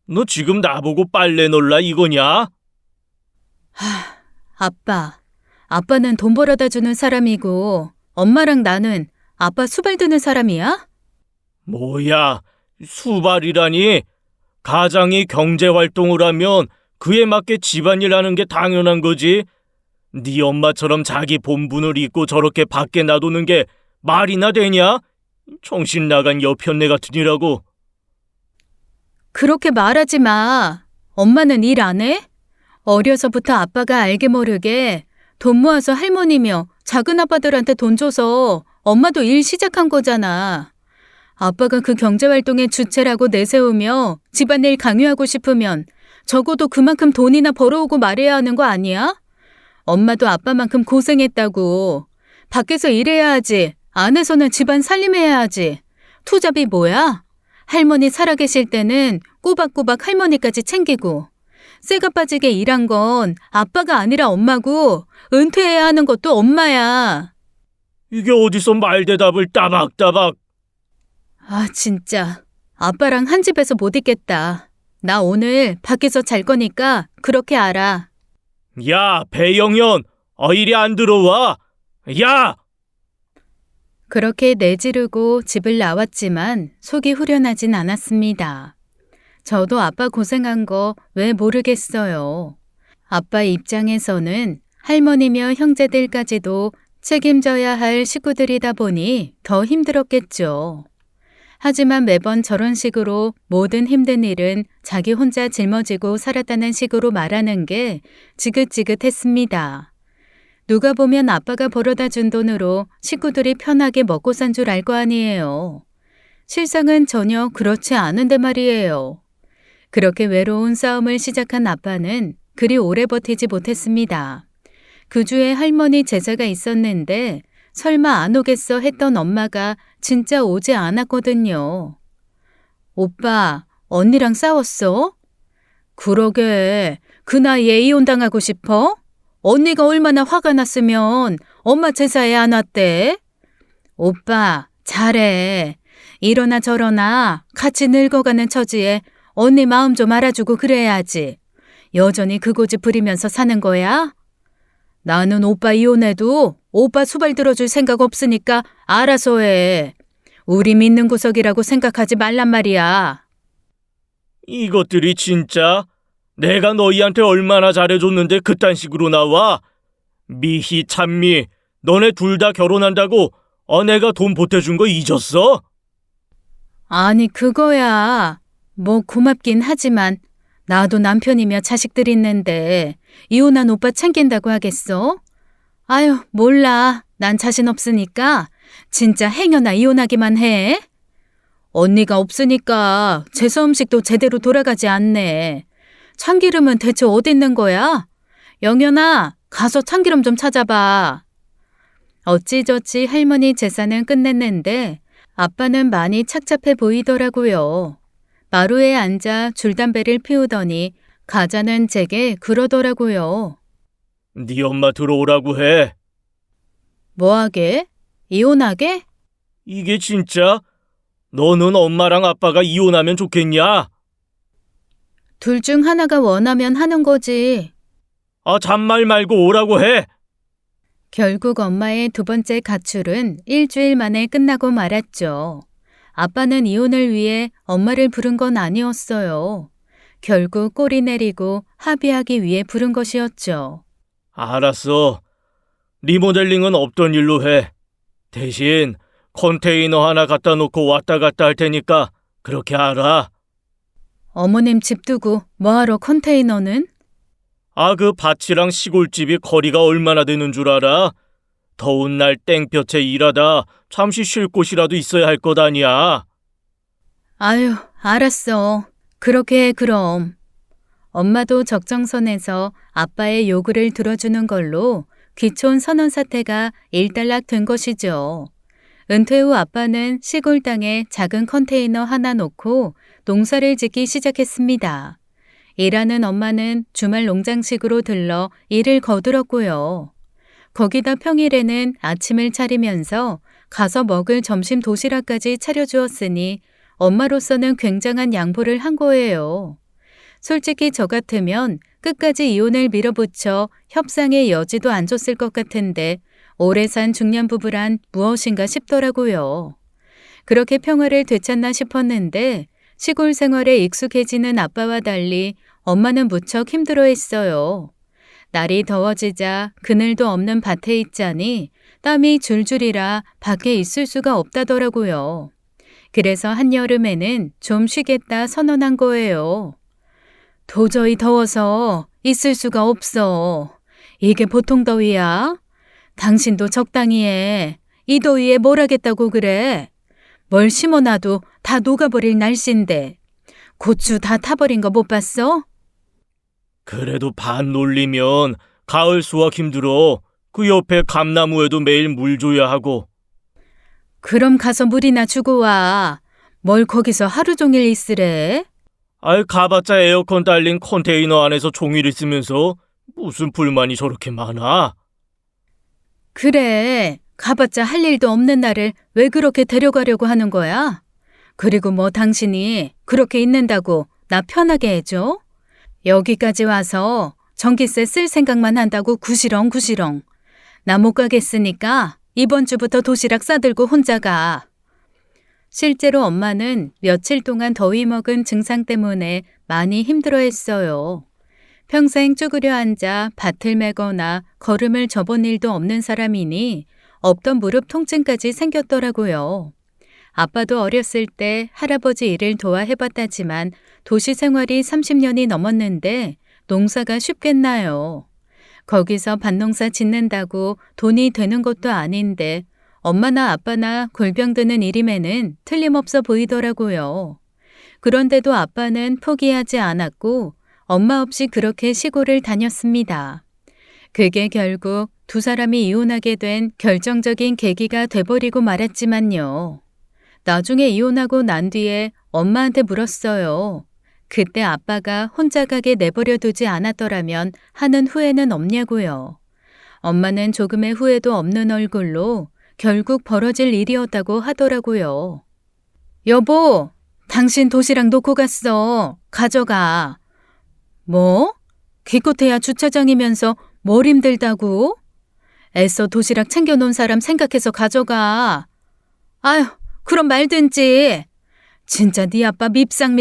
Speaker 2: 너 지금 나보고 빨래 널라 이거냐?
Speaker 1: 아빠는 돈 벌어다 주는 사람이고 엄마랑 나는 아빠 수발 드는 사람이야?
Speaker 2: 뭐야, 수발이라니? 가장이 경제활동을 하면 그에 맞게 집안일 하는 게 당연한 거지. 네 엄마처럼 자기 본분을 잊고 저렇게 밖에 놔두는 게 말이나 되냐? 정신 나간 여편네 같으니라고.
Speaker 1: 그렇게 말하지 마. 엄마는 일 안 해? 어려서부터 아빠가 알게 모르게 돈 모아서 할머니며 작은 아빠들한테 돈 줘서 엄마도 일 시작한 거잖아. 아빠가 그 경제활동의 주체라고 내세우며 집안일 강요하고 싶으면 적어도 그만큼 돈이나 벌어오고 말해야 하는 거 아니야? 엄마도 아빠만큼 고생했다고. 밖에서 일해야 하지. 안에서는 집안 살림해야 하지. 투잡이 뭐야? 할머니 살아계실 때는 꼬박꼬박 할머니까지 챙기고. 쇠가 빠지게 일한 건 아빠가 아니라 엄마고 은퇴해야 하는 것도 엄마야.
Speaker 2: 이게 어디서 말대답을 따박따박.
Speaker 1: 진짜. 아빠랑 한 집에서 못 있겠다. 나 오늘 밖에서 잘 거니까 그렇게 알아.
Speaker 2: 야, 배영현, 이리 안 들어와. 야!
Speaker 1: 그렇게 내지르고 집을 나왔지만 속이 후련하진 않았습니다. 저도 아빠 고생한 거 왜 모르겠어요. 아빠 입장에서는 할머니며 형제들까지도 책임져야 할 식구들이다 보니 더 힘들었겠죠. 하지만 매번 저런 식으로 모든 힘든 일은 자기 혼자 짊어지고 살았다는 식으로 말하는 게 지긋지긋했습니다. 누가 보면 아빠가 벌어다 준 돈으로 식구들이 편하게 먹고 산 줄 알 거 아니에요. 실상은 전혀 그렇지 않은데 말이에요. 그렇게 외로운 싸움을 시작한 아빠는 그리 오래 버티지 못했습니다. 그 주에 할머니 제사가 있었는데 설마 안 오겠어 했던 엄마가 진짜 오지 않았거든요. 오빠, 언니랑 싸웠어? 그러게, 그 나이에 이혼당하고 싶어? 언니가 얼마나 화가 났으면 엄마 제사에 안 왔대? 오빠, 잘해. 이러나 저러나 같이 늙어가는 처지에 언니 마음 좀 알아주고 그래야지. 여전히 그 고집 부리면서 사는 거야? 나는 오빠 이혼해도 오빠 수발 들어줄 생각 없으니까 알아서 해. 우리 믿는 구석이라고 생각하지 말란 말이야.
Speaker 2: 이것들이 진짜 내가 너희한테 얼마나 잘해줬는데 그딴 식으로 나와? 미희, 찬미, 너네 둘 다 결혼한다고 내가 돈 보태준 거 잊었어?
Speaker 1: 아니 그거야. 뭐 고맙긴 하지만 나도 남편이며 자식들 있는데 이혼한 오빠 챙긴다고 하겠어? 아유 몰라. 난 자신 없으니까 진짜 행여나 이혼하기만 해. 언니가 없으니까 제사 음식도 제대로 돌아가지 않네. 참기름은 대체 어디 있는 거야? 영연아, 가서 참기름 좀 찾아봐. 어찌저찌 할머니 제사는 끝냈는데 아빠는 많이 착잡해 보이더라고요. 마루에 앉아 줄담배를 피우더니 가자는 제게 그러더라고요.
Speaker 2: 네 엄마 들어오라고 해.
Speaker 1: 뭐하게? 이혼하게?
Speaker 2: 이게 진짜? 너는 엄마랑 아빠가 이혼하면 좋겠냐?
Speaker 1: 둘 중 하나가 원하면 하는 거지.
Speaker 2: 잔말 말고 오라고 해.
Speaker 1: 결국 엄마의 두 번째 가출은 일주일 만에 끝나고 말았죠. 아빠는 이혼을 위해 엄마를 부른 건 아니었어요. 결국 꼬리 내리고 합의하기 위해 부른 것이었죠.
Speaker 2: 알았어. 리모델링은 없던 일로 해. 대신 컨테이너 하나 갖다 놓고 왔다 갔다 할 테니까 그렇게 알아.
Speaker 1: 어머님 집 두고 뭐하러 컨테이너는?
Speaker 2: 그 밭이랑 시골집이 거리가 얼마나 되는 줄 알아? 더운 날 땡볕에 일하다 잠시 쉴 곳이라도 있어야 할 것 아니야.
Speaker 1: 아유, 알았어. 그렇게 해 그럼. 엄마도 적정선에서 아빠의 요구를 들어주는 걸로 귀촌 선언 사태가 일단락된 것이죠. 은퇴 후 아빠는 시골 땅에 작은 컨테이너 하나 놓고 농사를 짓기 시작했습니다. 일하는 엄마는 주말 농장식으로 들러 일을 거들었고요. 거기다 평일에는 아침을 차리면서 가서 먹을 점심 도시락까지 차려주었으니 엄마로서는 굉장한 양보를 한 거예요. 솔직히 저 같으면 끝까지 이혼을 밀어붙여 협상의 여지도 안 줬을 것 같은데 오래 산 중년 부부란 무엇인가 싶더라고요. 그렇게 평화를 되찾나 싶었는데 시골 생활에 익숙해지는 아빠와 달리 엄마는 무척 힘들어했어요. 날이 더워지자 그늘도 없는 밭에 있자니 땀이 줄줄이라 밖에 있을 수가 없다더라고요. 그래서 한여름에는 좀 쉬겠다 선언한 거예요. 도저히 더워서 있을 수가 없어. 이게 보통 더위야? 당신도 적당히 해. 이 더위에 뭘 하겠다고 그래? 뭘 심어놔도 다 녹아버릴 날씨인데. 고추 다 타버린 거 못 봤어?
Speaker 2: 그래도 반 놀리면 가을 수확 힘들어. 그 옆에 감나무에도 매일 물 줘야 하고.
Speaker 1: 그럼 가서 물이나 주고 와. 뭘 거기서 하루 종일 있으래?
Speaker 2: 아이, 가봤자 에어컨 달린 컨테이너 안에서 종일 있으면서 무슨 불만이 저렇게 많아?
Speaker 1: 그래. 가봤자 할 일도 없는 나를 왜 그렇게 데려가려고 하는 거야? 그리고 뭐 당신이 그렇게 있는다고 나 편하게 해줘? 여기까지 와서 전기세 쓸 생각만 한다고 구시렁구시렁. 나 못 가겠으니까 이번 주부터 도시락 싸들고 혼자 가. 실제로 엄마는 며칠 동안 더위 먹은 증상 때문에 많이 힘들어했어요. 평생 쭈그려 앉아 밭을 메거나 걸음을 접은 일도 없는 사람이니 없던 무릎 통증까지 생겼더라고요. 아빠도 어렸을 때 할아버지 일을 도와 해봤다지만 도시 생활이 30년이 넘었는데 농사가 쉽겠나요? 거기서 밭농사 짓는다고 돈이 되는 것도 아닌데 엄마나 아빠나 골병 드는 일임에는 틀림없어 보이더라고요. 그런데도 아빠는 포기하지 않았고 엄마 없이 그렇게 시골을 다녔습니다. 그게 결국 두 사람이 이혼하게 된 결정적인 계기가 돼버리고 말았지만요. 나중에 이혼하고 난 뒤에 엄마한테 물었어요. 그때 아빠가 혼자 가게 내버려 두지 않았더라면 하는 후회는 없냐고요. 엄마는 조금의 후회도 없는 얼굴로 결국 벌어질 일이었다고 하더라고요. 여보, 당신 도시락 놓고 갔어. 가져가. 뭐? 기껏해야 주차장이면서 뭘 힘들다고? 애써 도시락 챙겨놓은 사람 생각해서 가져가. 아휴, 그럼 말든지. 진짜 네 아빠 밉상.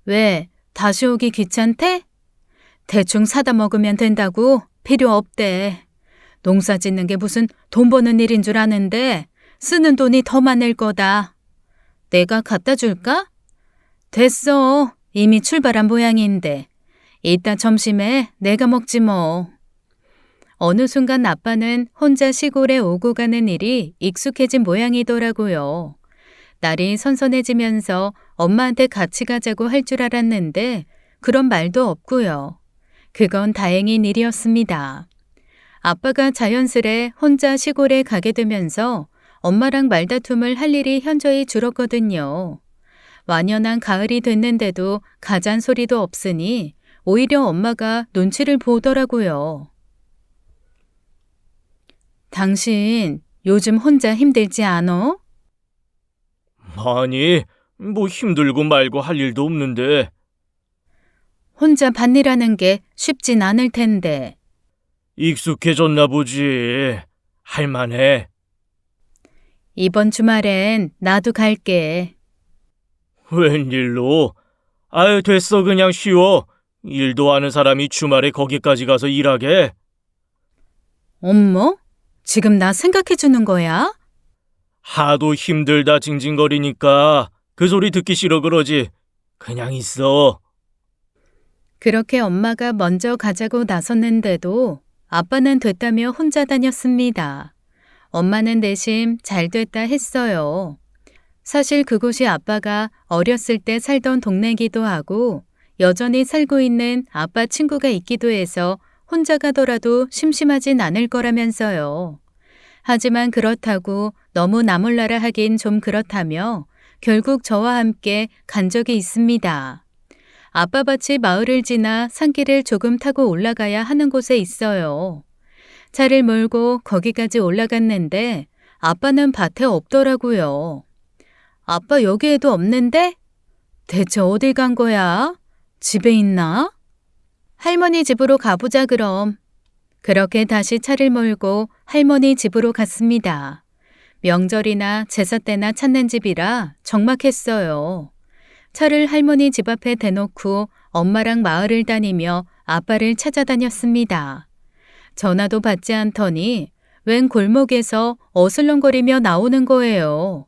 Speaker 1: 왜? 다시 오기 귀찮대? 대충 사다 먹으면 된다고? 필요 없대. 농사 짓는 게 무슨 돈 버는 일인 줄 아는데 쓰는 돈이 더 많을 거다. 내가 갖다 줄까? 됐어. 이미 출발한 모양인데. 이따 점심에 내가 먹지 뭐. 어느 순간 아빠는 혼자 시골에 오고 가는 일이 익숙해진 모양이더라고요. 날이 선선해지면서 엄마한테 같이 가자고 할 줄 알았는데 그런 말도 없고요. 그건 다행인 일이었습니다. 아빠가 자연스레 혼자 시골에 가게 되면서 엄마랑 말다툼을 할 일이 현저히 줄었거든요. 완연한 가을이 됐는데도 가잔 소리도 없으니 오히려 엄마가 눈치를 보더라고요. 당신 요즘 혼자 힘들지 않어?
Speaker 2: 아니, 뭐 힘들고 말고 할 일도 없는데.
Speaker 1: 혼자 밭일하는 게 쉽진 않을 텐데.
Speaker 2: 익숙해졌나 보지. 할만해.
Speaker 1: 이번 주말엔 나도 갈게.
Speaker 2: 웬일로? 아유, 됐어. 그냥 쉬어. 일도 아는 사람이 주말에 거기까지 가서 일하게?
Speaker 1: 엄머? 지금 나 생각해 주는 거야?
Speaker 2: 하도 힘들다 징징거리니까 그 소리 듣기 싫어 그러지. 그냥 있어.
Speaker 1: 그렇게 엄마가 먼저 가자고 나섰는데도 아빠는 됐다며 혼자 다녔습니다. 엄마는 내심 잘 됐다 했어요. 사실 그곳이 아빠가 어렸을 때 살던 동네기도 하고 여전히 살고 있는 아빠 친구가 있기도 해서 혼자 가더라도 심심하진 않을 거라면서요. 하지만 그렇다고 너무 나몰라라 하긴 좀 그렇다며 결국 저와 함께 간 적이 있습니다. 아빠 밭이 마을을 지나 산길을 조금 타고 올라가야 하는 곳에 있어요. 차를 몰고 거기까지 올라갔는데 아빠는 밭에 없더라고요. 아빠 여기에도 없는데? 대체 어딜 간 거야? 집에 있나? 할머니 집으로 가보자 그럼. 그렇게 다시 차를 몰고 할머니 집으로 갔습니다. 명절이나 제사 때나 찾는 집이라 적막했어요. 차를 할머니 집 앞에 대놓고 엄마랑 마을을 다니며 아빠를 찾아다녔습니다. 전화도 받지 않더니 웬 골목에서 어슬렁거리며 나오는 거예요.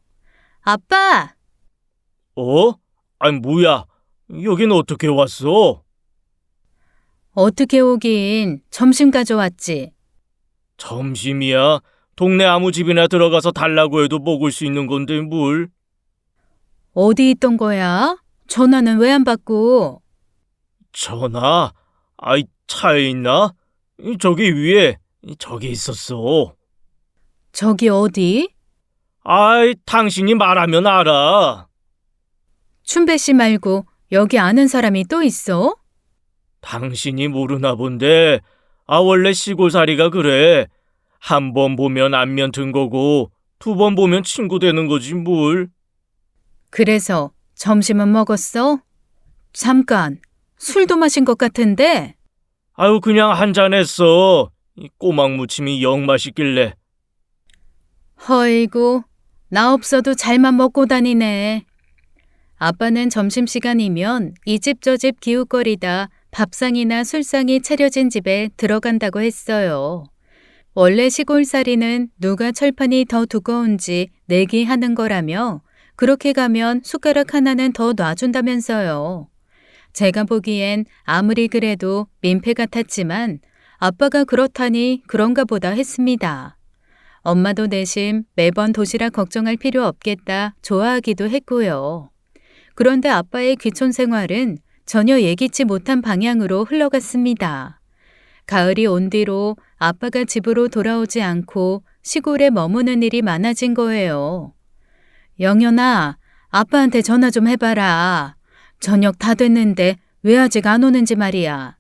Speaker 1: 아빠!
Speaker 2: 아니 뭐야? 여긴 어떻게 왔어?
Speaker 1: 어떻게 오긴 점심 가져왔지.
Speaker 2: 점심이야? 동네 아무 집이나 들어가서 달라고 해도 먹을 수 있는 건데 뭘?
Speaker 1: 어디 있던 거야? 전화는 왜 안 받고?
Speaker 2: 전화? 아이 차에 있나? 저기 위에 저기 있었어.
Speaker 1: 저기 어디?
Speaker 2: 아이 당신이 말하면 알아.
Speaker 1: 춘배 씨 말고 여기 아는 사람이 또 있어?
Speaker 2: 당신이 모르나 본데 원래 시골살이가 그래. 한 번 보면 안면 든 거고 2번 보면 친구 되는 거지 뭘.
Speaker 1: 그래서 점심은 먹었어? 잠깐, 술도 마신 것 같은데?
Speaker 2: 아유 그냥 한잔 했어. 이 꼬막 무침이 영 맛있길래.
Speaker 1: 허이고, 나 없어도 잘만 먹고 다니네. 아빠는 점심시간이면 이 집 저 집 기웃거리다 밥상이나 술상이 차려진 집에 들어간다고 했어요. 원래 시골살이는 누가 철판이 더 두꺼운지 내기하는 거라며 그렇게 가면 숟가락 하나는 더 놔준다면서요. 제가 보기엔 아무리 그래도 민폐 같았지만 아빠가 그렇다니 그런가 보다 했습니다. 엄마도 내심 매번 도시락 걱정할 필요 없겠다 좋아하기도 했고요. 그런데 아빠의 귀촌 생활은 전혀 예기치 못한 방향으로 흘러갔습니다. 가을이 온 뒤로 아빠가 집으로 돌아오지 않고 시골에 머무는 일이 많아진 거예요. 영연아, 아빠한테 전화 좀 해봐라. 저녁 다 됐는데 왜 아직 안 오는지 말이야.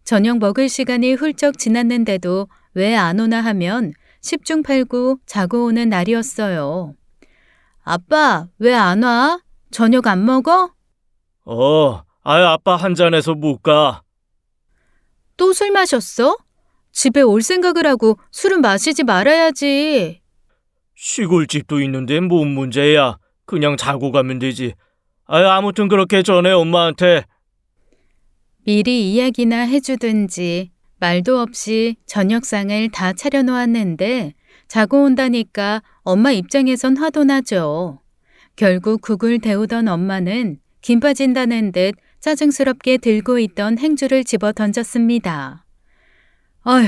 Speaker 1: 저녁 먹을 시간이 훌쩍 지났는데도 왜 안 오나 하면 10중 8구 자고 오는 날이었어요. 아빠, 왜 안 와? 저녁 안 먹어?
Speaker 2: 아빠 한잔해서 못 가.
Speaker 1: 또 술 마셨어? 집에 올 생각을 하고 술은 마시지 말아야지.
Speaker 2: 시골집도 있는데 뭔 문제야. 그냥 자고 가면 되지. 아무튼 그렇게 전해 엄마한테.
Speaker 1: 미리 이야기나 해주든지 말도 없이 저녁상을 다 차려놓았는데 자고 온다니까 엄마 입장에선 화도 나죠. 결국 국을 데우던 엄마는 김 빠진다는 듯 짜증스럽게 들고 있던 행주를 집어 던졌습니다. 아휴,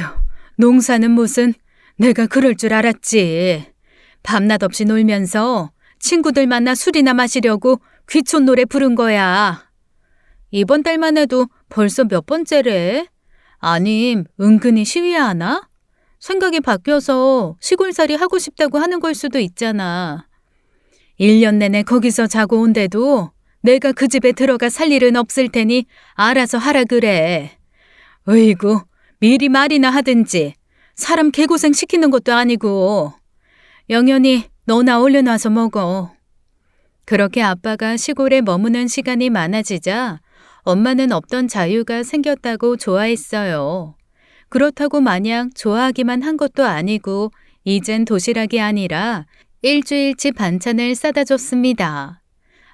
Speaker 1: 농사는 무슨 내가 그럴 줄 알았지. 밤낮 없이 놀면서 친구들 만나 술이나 마시려고 귀촌 노래 부른 거야. 이번 달만 해도 벌써 몇 번째래? 아님 은근히 시위하나? 생각이 바뀌어서 시골살이 하고 싶다고 하는 걸 수도 있잖아. 1년 내내 거기서 자고 온데도 내가 그 집에 들어가 살 일은 없을 테니 알아서 하라 그래. 어이구, 미리 말이나 하든지. 사람 개고생 시키는 것도 아니고. 영연이 너나 얼른 와서 먹어. 그렇게 아빠가 시골에 머무는 시간이 많아지자 엄마는 없던 자유가 생겼다고 좋아했어요. 그렇다고 마냥 좋아하기만 한 것도 아니고 이젠 도시락이 아니라 일주일치 반찬을 싸다 줬습니다.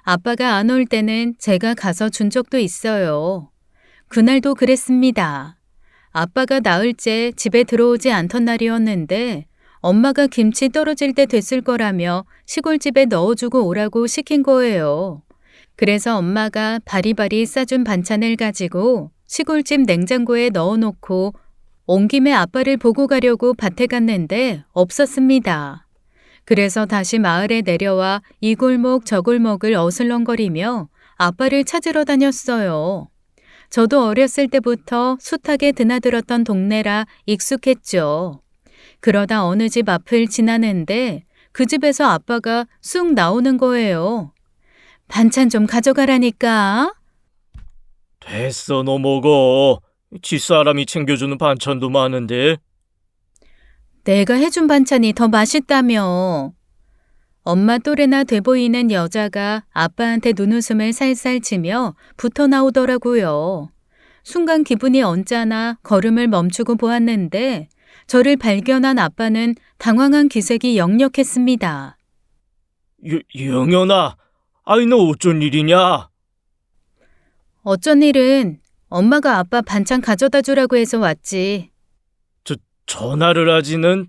Speaker 1: 아빠가 안 올 때는 제가 가서 준 적도 있어요. 그날도 그랬습니다. 아빠가 나흘째 집에 들어오지 않던 날이었는데 엄마가 김치 떨어질 때 됐을 거라며 시골집에 넣어주고 오라고 시킨 거예요. 그래서 엄마가 바리바리 싸준 반찬을 가지고 시골집 냉장고에 넣어놓고 온 김에 아빠를 보고 가려고 밭에 갔는데 없었습니다. 그래서 다시 마을에 내려와 이 골목 저 골목을 어슬렁거리며 아빠를 찾으러 다녔어요. 저도 어렸을 때부터 숱하게 드나들었던 동네라 익숙했죠. 그러다 어느 집 앞을 지나는데 그 집에서 아빠가 쑥 나오는 거예요. 반찬 좀 가져가라니까.
Speaker 2: 됐어, 너 먹어. 집사람이 챙겨주는 반찬도 많은데.
Speaker 1: 내가 해준 반찬이 더 맛있다며. 엄마 또래나 돼 보이는 여자가 아빠한테 눈웃음을 살살 치며 붙어 나오더라고요. 순간 기분이 언짢아 걸음을 멈추고 보았는데 저를 발견한 아빠는 당황한 기색이 역력했습니다.
Speaker 2: 영연아, 아이 너 어쩐 일이냐?
Speaker 1: 어쩐 일은 엄마가 아빠 반찬 가져다 주라고 해서 왔지.
Speaker 2: 전화를 하지는.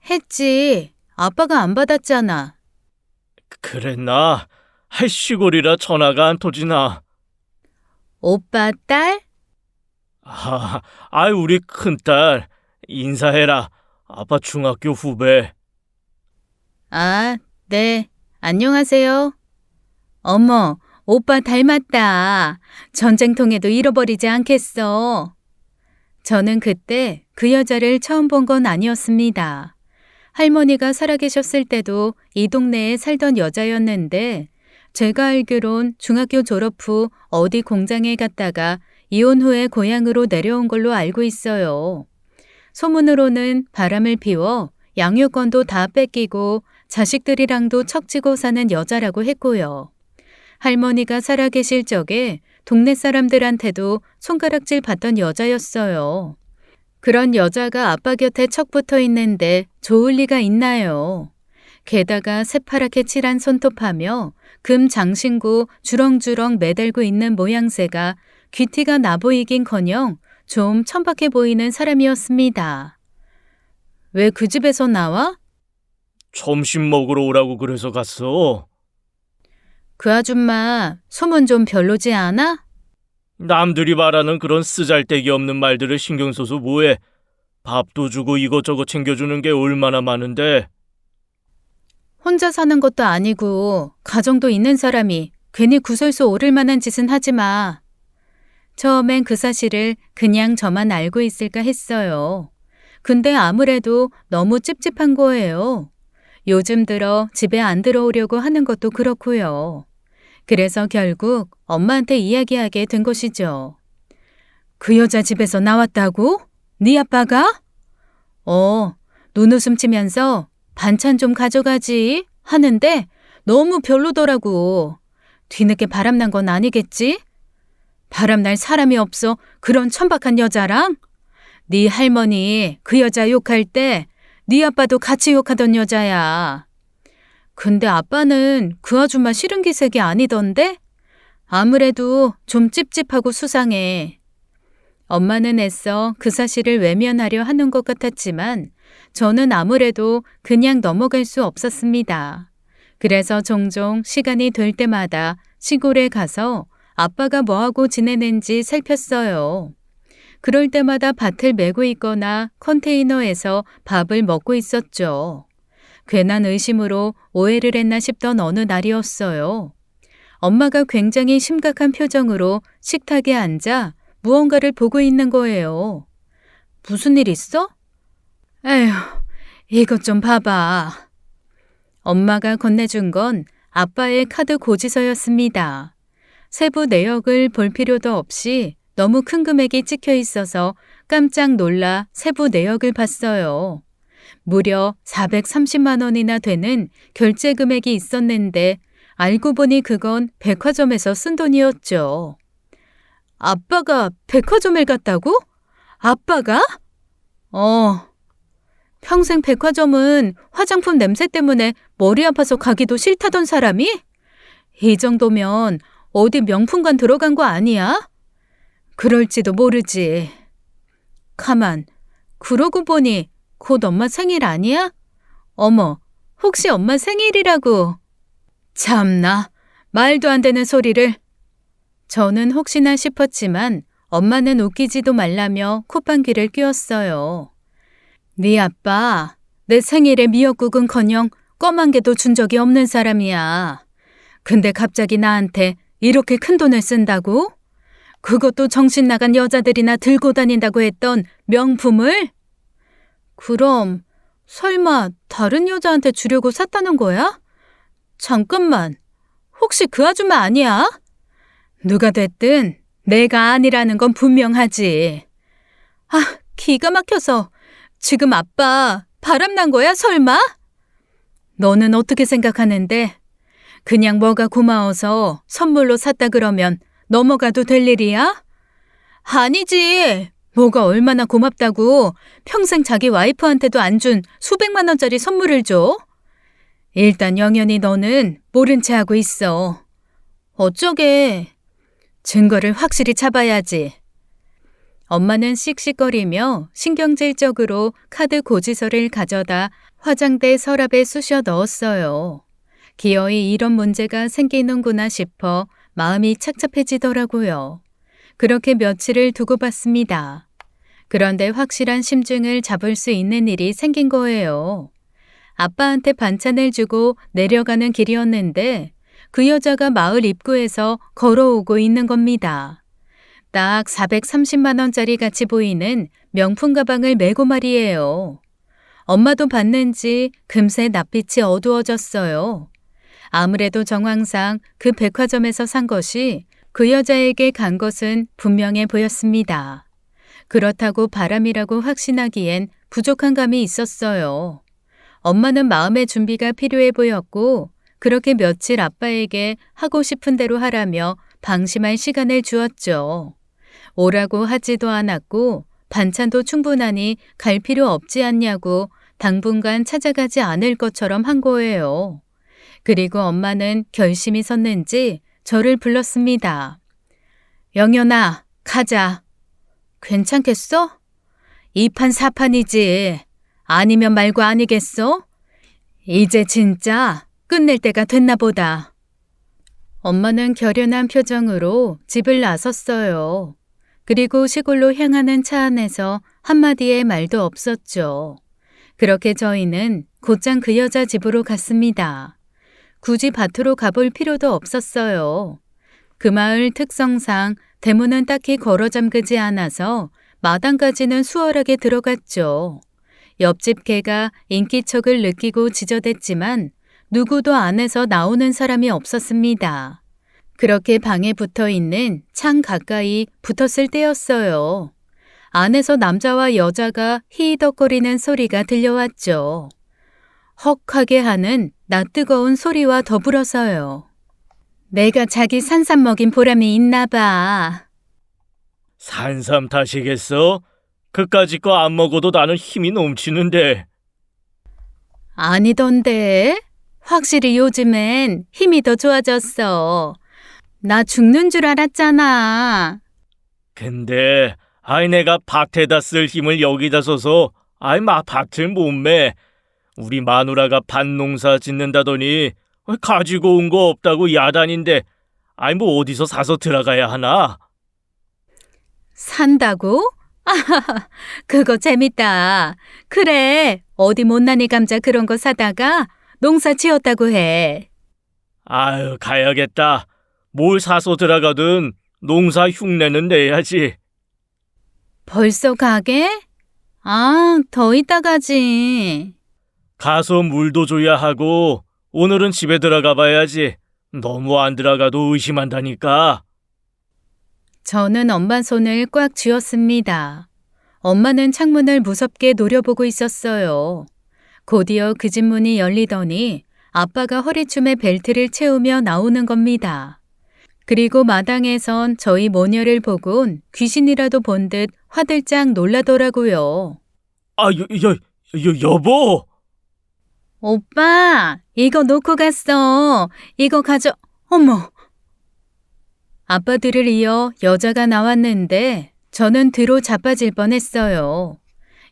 Speaker 1: 했지. 아빠가 안 받았잖아.
Speaker 2: 그랬나? 시골이라 전화가 안 터지나.
Speaker 1: 오빠 딸?
Speaker 2: 우리 큰딸. 인사해라. 아빠 중학교 후배.
Speaker 1: 아, 네. 안녕하세요. 어머, 오빠 닮았다. 전쟁통에도 잃어버리지 않겠어. 저는 그때 그 여자를 처음 본 건 아니었습니다. 할머니가 살아계셨을 때도 이 동네에 살던 여자였는데 제가 알기론 중학교 졸업 후 어디 공장에 갔다가 이혼 후에 고향으로 내려온 걸로 알고 있어요. 소문으로는 바람을 피워 양육권도 다 뺏기고 자식들이랑도 척지고 사는 여자라고 했고요. 할머니가 살아계실 적에 동네 사람들한테도 손가락질 받던 여자였어요. 그런 여자가 아빠 곁에 척 붙어 있는데 좋을 리가 있나요? 게다가 새파랗게 칠한 손톱하며 금 장신구 주렁주렁 매달고 있는 모양새가 귀티가 나 보이긴커녕 좀 천박해 보이는 사람이었습니다. 왜 그 집에서 나와?
Speaker 2: 점심 먹으러 오라고 그래서 갔어.
Speaker 1: 그 아줌마 소문 좀 별로지 않아?
Speaker 2: 남들이 말하는 그런 쓰잘데기 없는 말들을 신경 써서 뭐해. 밥도 주고 이것저것 챙겨주는 게 얼마나 많은데.
Speaker 1: 혼자 사는 것도 아니고 가정도 있는 사람이 괜히 구설수 오를 만한 짓은 하지 마. 처음엔 그 사실을 그냥 저만 알고 있을까 했어요. 근데 아무래도 너무 찝찝한 거예요. 요즘 들어 집에 안 들어오려고 하는 것도 그렇고요. 그래서 결국 엄마한테 이야기하게 된 것이죠. 그 여자 집에서 나왔다고? 네 아빠가? 눈웃음 치면서 반찬 좀 가져가지 하는데 너무 별로더라고. 뒤늦게 바람난 건 아니겠지? 바람날 사람이 없어 그런 천박한 여자랑? 네 할머니 그 여자 욕할 때 네 아빠도 같이 욕하던 여자야. 근데 아빠는 그 아줌마 싫은 기색이 아니던데? 아무래도 좀 찝찝하고 수상해. 엄마는 애써 그 사실을 외면하려 하는 것 같았지만 저는 아무래도 그냥 넘어갈 수 없었습니다. 그래서 종종 시간이 될 때마다 시골에 가서 아빠가 뭐하고 지내는지 살폈어요. 그럴 때마다 밭을 메고 있거나 컨테이너에서 밥을 먹고 있었죠. 괜한 의심으로 오해를 했나 싶던 어느 날이었어요. 엄마가 굉장히 심각한 표정으로 식탁에 앉아 무언가를 보고 있는 거예요. 무슨 일 있어? 에휴, 이것 좀 봐봐. 엄마가 건네준 건 아빠의 카드 고지서였습니다. 세부 내역을 볼 필요도 없이 너무 큰 금액이 찍혀 있어서 깜짝 놀라 세부 내역을 봤어요. 무려 430만 원이나 되는 결제 금액이 있었는데 알고 보니 그건 백화점에서 쓴 돈이었죠. 아빠가 백화점을 갔다고? 아빠가? 평생 백화점은 화장품 냄새 때문에 머리 아파서 가기도 싫다던 사람이? 이 정도면 어디 명품관 들어간 거 아니야? 그럴지도 모르지. 가만, 그러고 보니 곧 엄마 생일 아니야? 어머, 혹시 엄마 생일이라고? 참나, 말도 안 되는 소리를. 저는 혹시나 싶었지만 엄마는 웃기지도 말라며 콧방귀를 뀌었어요. 네 아빠, 내 생일에 미역국은커녕 껌한 개도 준 적이 없는 사람이야. 근데 갑자기 나한테 이렇게 큰 돈을 쓴다고? 그것도 정신 나간 여자들이나 들고 다닌다고 했던 명품을? 그럼 설마 다른 여자한테 주려고 샀다는 거야? 잠깐만, 혹시 그 아줌마 아니야? 누가 됐든 내가 아니라는 건 분명하지. 아, 기가 막혀서. 지금 아빠 바람난 거야, 설마? 너는 어떻게 생각하는데? 그냥 뭐가 고마워서 선물로 샀다 그러면 넘어가도 될 일이야? 아니지. 뭐가 얼마나 고맙다고 평생 자기 와이프한테도 안 준 수백만 원짜리 선물을 줘? 일단 영연히 너는 모른 채 하고 있어. 어쩌게. 증거를 확실히 잡아야지. 엄마는 씩씩거리며 신경질적으로 카드 고지서를 가져다 화장대 서랍에 쑤셔 넣었어요. 기어이 이런 문제가 생기는구나 싶어 마음이 착잡해지더라고요. 그렇게 며칠을 두고 봤습니다. 그런데 확실한 심증을 잡을 수 있는 일이 생긴 거예요. 아빠한테 반찬을 주고 내려가는 길이었는데 그 여자가 마을 입구에서 걸어오고 있는 겁니다. 딱 430만 원짜리 같이 보이는 명품 가방을 메고 말이에요. 엄마도 봤는지 금세 낯빛이 어두워졌어요. 아무래도 정황상 그 백화점에서 산 것이 그 여자에게 간 것은 분명해 보였습니다. 그렇다고 바람이라고 확신하기엔 부족한 감이 있었어요. 엄마는 마음의 준비가 필요해 보였고 그렇게 며칠 아빠에게 하고 싶은 대로 하라며 방심할 시간을 주었죠. 오라고 하지도 않았고 반찬도 충분하니 갈 필요 없지 않냐고 당분간 찾아가지 않을 것처럼 한 거예요. 그리고 엄마는 결심이 섰는지 저를 불렀습니다. 영연아, 가자. 괜찮겠어? 2판 4판이지. 아니면 말고 아니겠어? 이제 진짜 끝낼 때가 됐나 보다. 엄마는 결연한 표정으로 집을 나섰어요. 그리고 시골로 향하는 차 안에서 한마디의 말도 없었죠. 그렇게 저희는 곧장 그 여자 집으로 갔습니다. 굳이 밭으로 가볼 필요도 없었어요. 그 마을 특성상 대문은 딱히 걸어 잠그지 않아서 마당까지는 수월하게 들어갔죠. 옆집 개가 인기척을 느끼고 지저댔지만 누구도 안에서 나오는 사람이 없었습니다. 그렇게 방에 붙어 있는 창 가까이 붙었을 때였어요. 안에서 남자와 여자가 히히덕거리는 소리가 들려왔죠. 헉하게 하는 낯뜨거운 소리와 더불어서요. 내가 자기 산삼 먹인 보람이 있나 봐.
Speaker 2: 산삼 탓이겠어? 그까짓 거 안 먹어도 나는 힘이 넘치는데.
Speaker 1: 아니던데. 확실히 요즘엔 힘이 더 좋아졌어. 나 죽는 줄 알았잖아.
Speaker 2: 근데 내가 밭에다 쓸 힘을 여기다 써서 밭을 못 매. 우리 마누라가 밭농사 짓는다더니 가지고 온 거 없다고 야단인데 뭐 어디서 사서 들어가야 하나?
Speaker 1: 산다고? 아하하, 그거 재밌다. 그래, 어디 못난이 감자 그런 거 사다가 농사 지었다고 해.
Speaker 2: 아유, 가야겠다. 뭘 사서 들어가든 농사 흉내는 내야지.
Speaker 1: 벌써 가게? 아, 더 이따 가지.
Speaker 2: 가서 물도 줘야 하고 오늘은 집에 들어가 봐야지. 너무 안 들어가도 의심한다니까.
Speaker 1: 저는 엄마 손을 꽉 쥐었습니다. 엄마는 창문을 무섭게 노려보고 있었어요. 곧이어 그 집 문이 열리더니 아빠가 허리춤에 벨트를 채우며 나오는 겁니다. 그리고 마당에선 저희 모녀를 보곤 귀신이라도 본 듯 화들짝 놀라더라고요.
Speaker 2: 여보!
Speaker 1: 오빠, 이거 놓고 갔어. 이거 어머. 아빠들을 이어 여자가 나왔는데 저는 뒤로 자빠질 뻔했어요.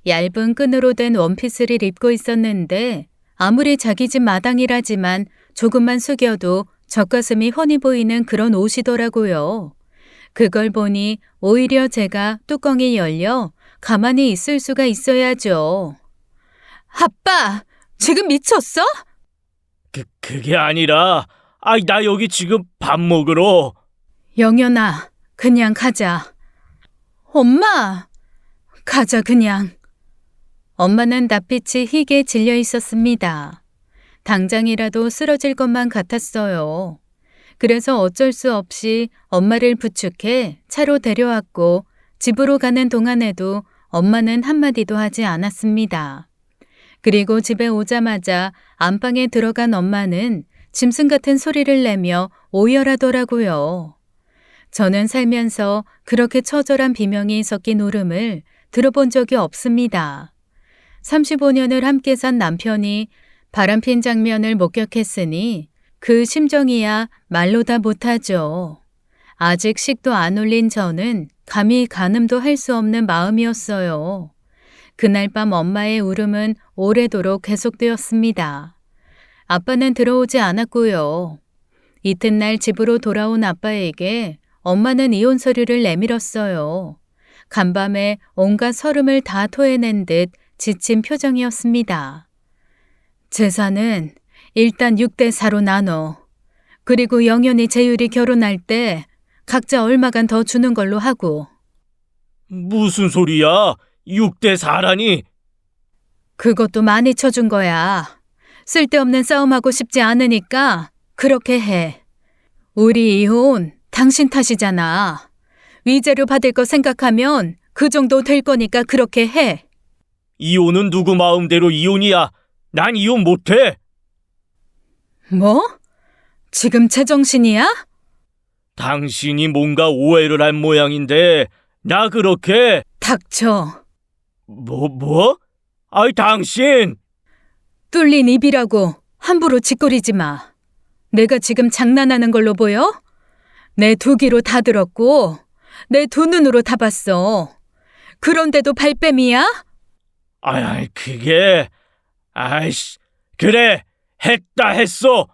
Speaker 1: 얇은 끈으로 된 원피스를 입고 있었는데 아무리 자기 집 마당이라지만 조금만 숙여도 젖가슴이 훤히 보이는 그런 옷이더라고요. 그걸 보니 오히려 제가 뚜껑이 열려 가만히 있을 수가 있어야죠. 아빠, 지금 미쳤어?
Speaker 2: 그게 아니라 나 여기 지금 밥 먹으러.
Speaker 1: 영연아, 그냥 가자. 엄마, 가자 그냥. 엄마는 낯빛이 희게 질려 있었습니다. 당장이라도 쓰러질 것만 같았어요. 그래서 어쩔 수 없이 엄마를 부축해 차로 데려왔고 집으로 가는 동안에도 엄마는 한마디도 하지 않았습니다. 그리고 집에 오자마자 안방에 들어간 엄마는 짐승 같은 소리를 내며 오열하더라고요. 저는 살면서 그렇게 처절한 비명이 섞인 울음을 들어본 적이 없습니다. 35년을 함께 산 남편이 바람핀 장면을 목격했으니 그 심정이야 말로 다 못하죠. 아직 식도 안 올린 저는 감히 가늠도 할 수 없는 마음이었어요. 그날 밤 엄마의 울음은 오래도록 계속되었습니다. 아빠는 들어오지 않았고요. 이튿날 집으로 돌아온 아빠에게 엄마는 이혼 서류를 내밀었어요. 간밤에 온갖 서름을 다 토해낸 듯 지친 표정이었습니다. 재산은 일단 6대4로 나눠. 그리고 영연이 재율이 결혼할 때 각자 얼마간 더 주는 걸로 하고.
Speaker 2: 무슨 소리야? 6대4라니?
Speaker 1: 그것도 많이 쳐준 거야. 쓸데없는 싸움하고 싶지 않으니까 그렇게 해. 우리 이혼 당신 탓이잖아. 위자료 받을 거 생각하면 그 정도 될 거니까 그렇게 해.
Speaker 2: 이혼은 누구 마음대로 이혼이야. 난 이혼 못해.
Speaker 1: 뭐? 지금 제정신이야?
Speaker 2: 당신이 뭔가 오해를 한 모양인데 나 그렇게...
Speaker 1: 닥쳐.
Speaker 2: 뭐? 아이 당신...
Speaker 1: 뚫린 입이라고 함부로 짓거리지 마. 내가 지금 장난하는 걸로 보여? 내 두 귀로 다 들었고 내 두 눈으로 다 봤어. 그런데도 발뺌이야?
Speaker 2: 그게... 아이씨, 그래, 했어.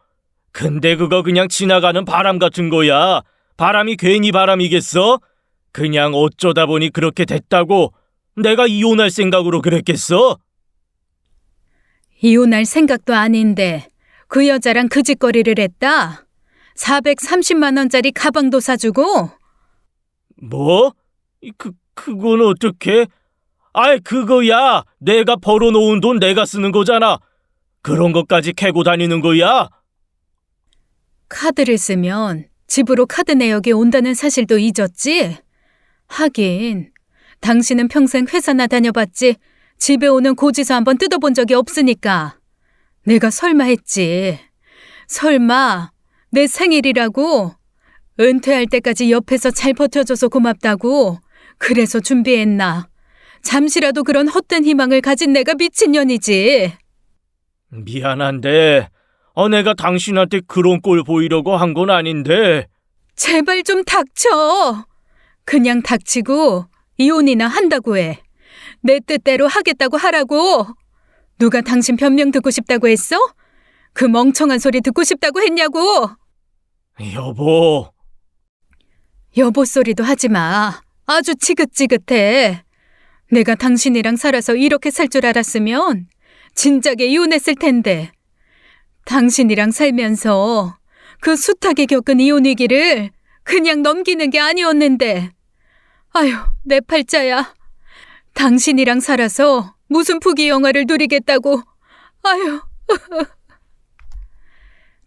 Speaker 2: 근데 그거 그냥 지나가는 바람 같은 거야. 바람이 괜히 바람이겠어? 그냥 어쩌다 보니 그렇게 됐다고. 내가 이혼할 생각으로 그랬겠어?
Speaker 1: 이혼할 생각도 아닌데 그 여자랑 그 짓거리를 했다? 430만 원짜리 가방도 사주고?
Speaker 2: 뭐? 그건 어떻게? 그거야. 내가 벌어놓은 돈 내가 쓰는 거잖아. 그런 것까지 캐고 다니는 거야?
Speaker 1: 카드를 쓰면 집으로 카드 내역이 온다는 사실도 잊었지? 하긴 당신은 평생 회사나 다녀봤지 집에 오는 고지서 한번 뜯어본 적이 없으니까. 내가 설마 했지. 설마 내 생일이라고 은퇴할 때까지 옆에서 잘 버텨줘서 고맙다고 그래서 준비했나. 잠시라도 그런 헛된 희망을 가진 내가 미친년이지.
Speaker 2: 미안한데 내가 당신한테 그런 꼴 보이려고 한 건 아닌데.
Speaker 1: 제발 좀 닥쳐. 그냥 닥치고 이혼이나 한다고 해. 내 뜻대로 하겠다고 하라고. 누가 당신 변명 듣고 싶다고 했어? 그 멍청한 소리 듣고 싶다고 했냐고. 여보 소리도 하지 마. 아주 지긋지긋해. 내가 당신이랑 살아서 이렇게 살 줄 알았으면 진작에 이혼했을 텐데. 당신이랑 살면서 그 숱하게 겪은 이혼 위기를 그냥 넘기는 게 아니었는데. 아휴, 내 팔자야. 당신이랑 살아서 무슨 부귀 영화를 누리겠다고. 아휴.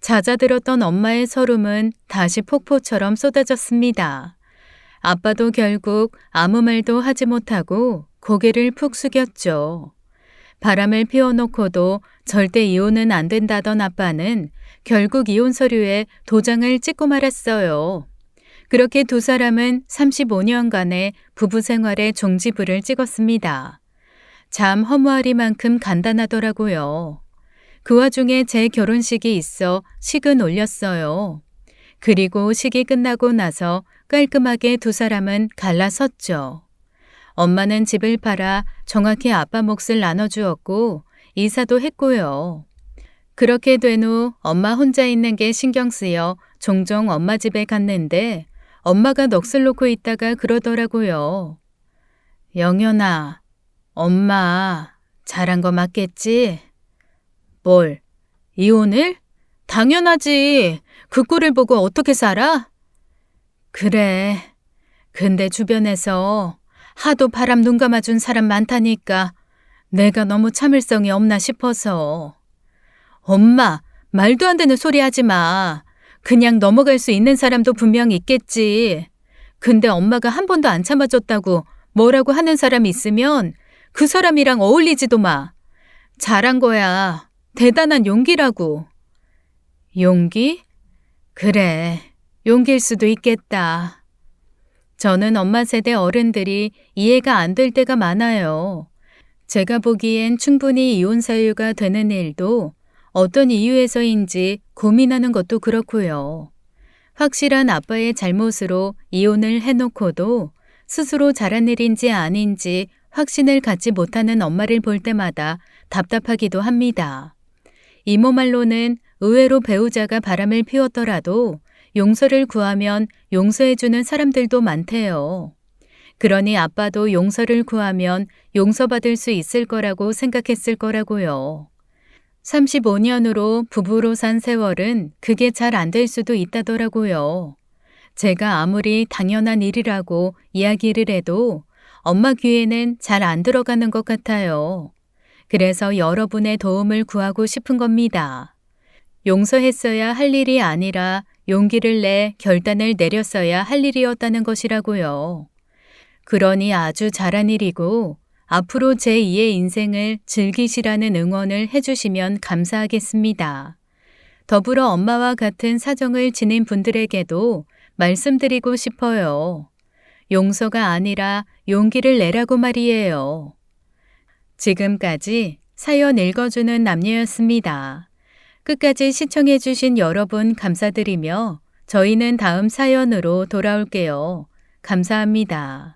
Speaker 1: 잦아들었던 엄마의 서름은 다시 폭포처럼 쏟아졌습니다. 아빠도 결국 아무 말도 하지 못하고 고개를 푹 숙였죠. 바람을 피워놓고도 절대 이혼은 안 된다던 아빠는 결국 이혼 서류에 도장을 찍고 말았어요. 그렇게 두 사람은 35년간의 부부 생활의 종지부를 찍었습니다. 참 허무하리만큼 간단하더라고요. 그 와중에 제 결혼식이 있어 식은 올렸어요. 그리고 식이 끝나고 나서 깔끔하게 두 사람은 갈라섰죠. 엄마는 집을 팔아 정확히 아빠 몫을 나눠주었고 이사도 했고요. 그렇게 된 후 엄마 혼자 있는 게 신경 쓰여 종종 엄마 집에 갔는데 엄마가 넋을 놓고 있다가 그러더라고요. 영연아, 엄마 잘한 거 맞겠지? 뭘? 이혼을? 당연하지. 그 꼴을 보고 어떻게 살아? 그래. 근데 주변에서 하도 바람 눈 감아준 사람 많다니까 내가 너무 참을성이 없나 싶어서. 엄마, 말도 안 되는 소리 하지 마. 그냥 넘어갈 수 있는 사람도 분명 있겠지. 근데 엄마가 한 번도 안 참아줬다고 뭐라고 하는 사람이 있으면 그 사람이랑 어울리지도 마. 잘한 거야. 대단한 용기라고. 용기? 그래, 용기일 수도 있겠다. 저는 엄마 세대 어른들이 이해가 안 될 때가 많아요. 제가 보기엔 충분히 이혼 사유가 되는 일도 어떤 이유에서인지 고민하는 것도 그렇고요. 확실한 아빠의 잘못으로 이혼을 해놓고도 스스로 잘한 일인지 아닌지 확신을 갖지 못하는 엄마를 볼 때마다 답답하기도 합니다. 이모 말로는 의외로 배우자가 바람을 피웠더라도 용서를 구하면 용서해주는 사람들도 많대요. 그러니 아빠도 용서를 구하면 용서받을 수 있을 거라고 생각했을 거라고요. 35년으로 부부로 산 세월은 그게 잘 안 될 수도 있다더라고요. 제가 아무리 당연한 일이라고 이야기를 해도 엄마 귀에는 잘 안 들어가는 것 같아요. 그래서 여러분의 도움을 구하고 싶은 겁니다. 용서했어야 할 일이 아니라 용기를 내 결단을 내렸어야 할 일이었다는 것이라고요. 그러니 아주 잘한 일이고 앞으로 제2의 인생을 즐기시라는 응원을 해주시면 감사하겠습니다. 더불어 엄마와 같은 사정을 지닌 분들에게도 말씀드리고 싶어요. 용서가 아니라 용기를 내라고 말이에요. 지금까지 사연 읽어주는 남녀였습니다. 끝까지 시청해주신 여러분 감사드리며 저희는 다음 사연으로 돌아올게요. 감사합니다.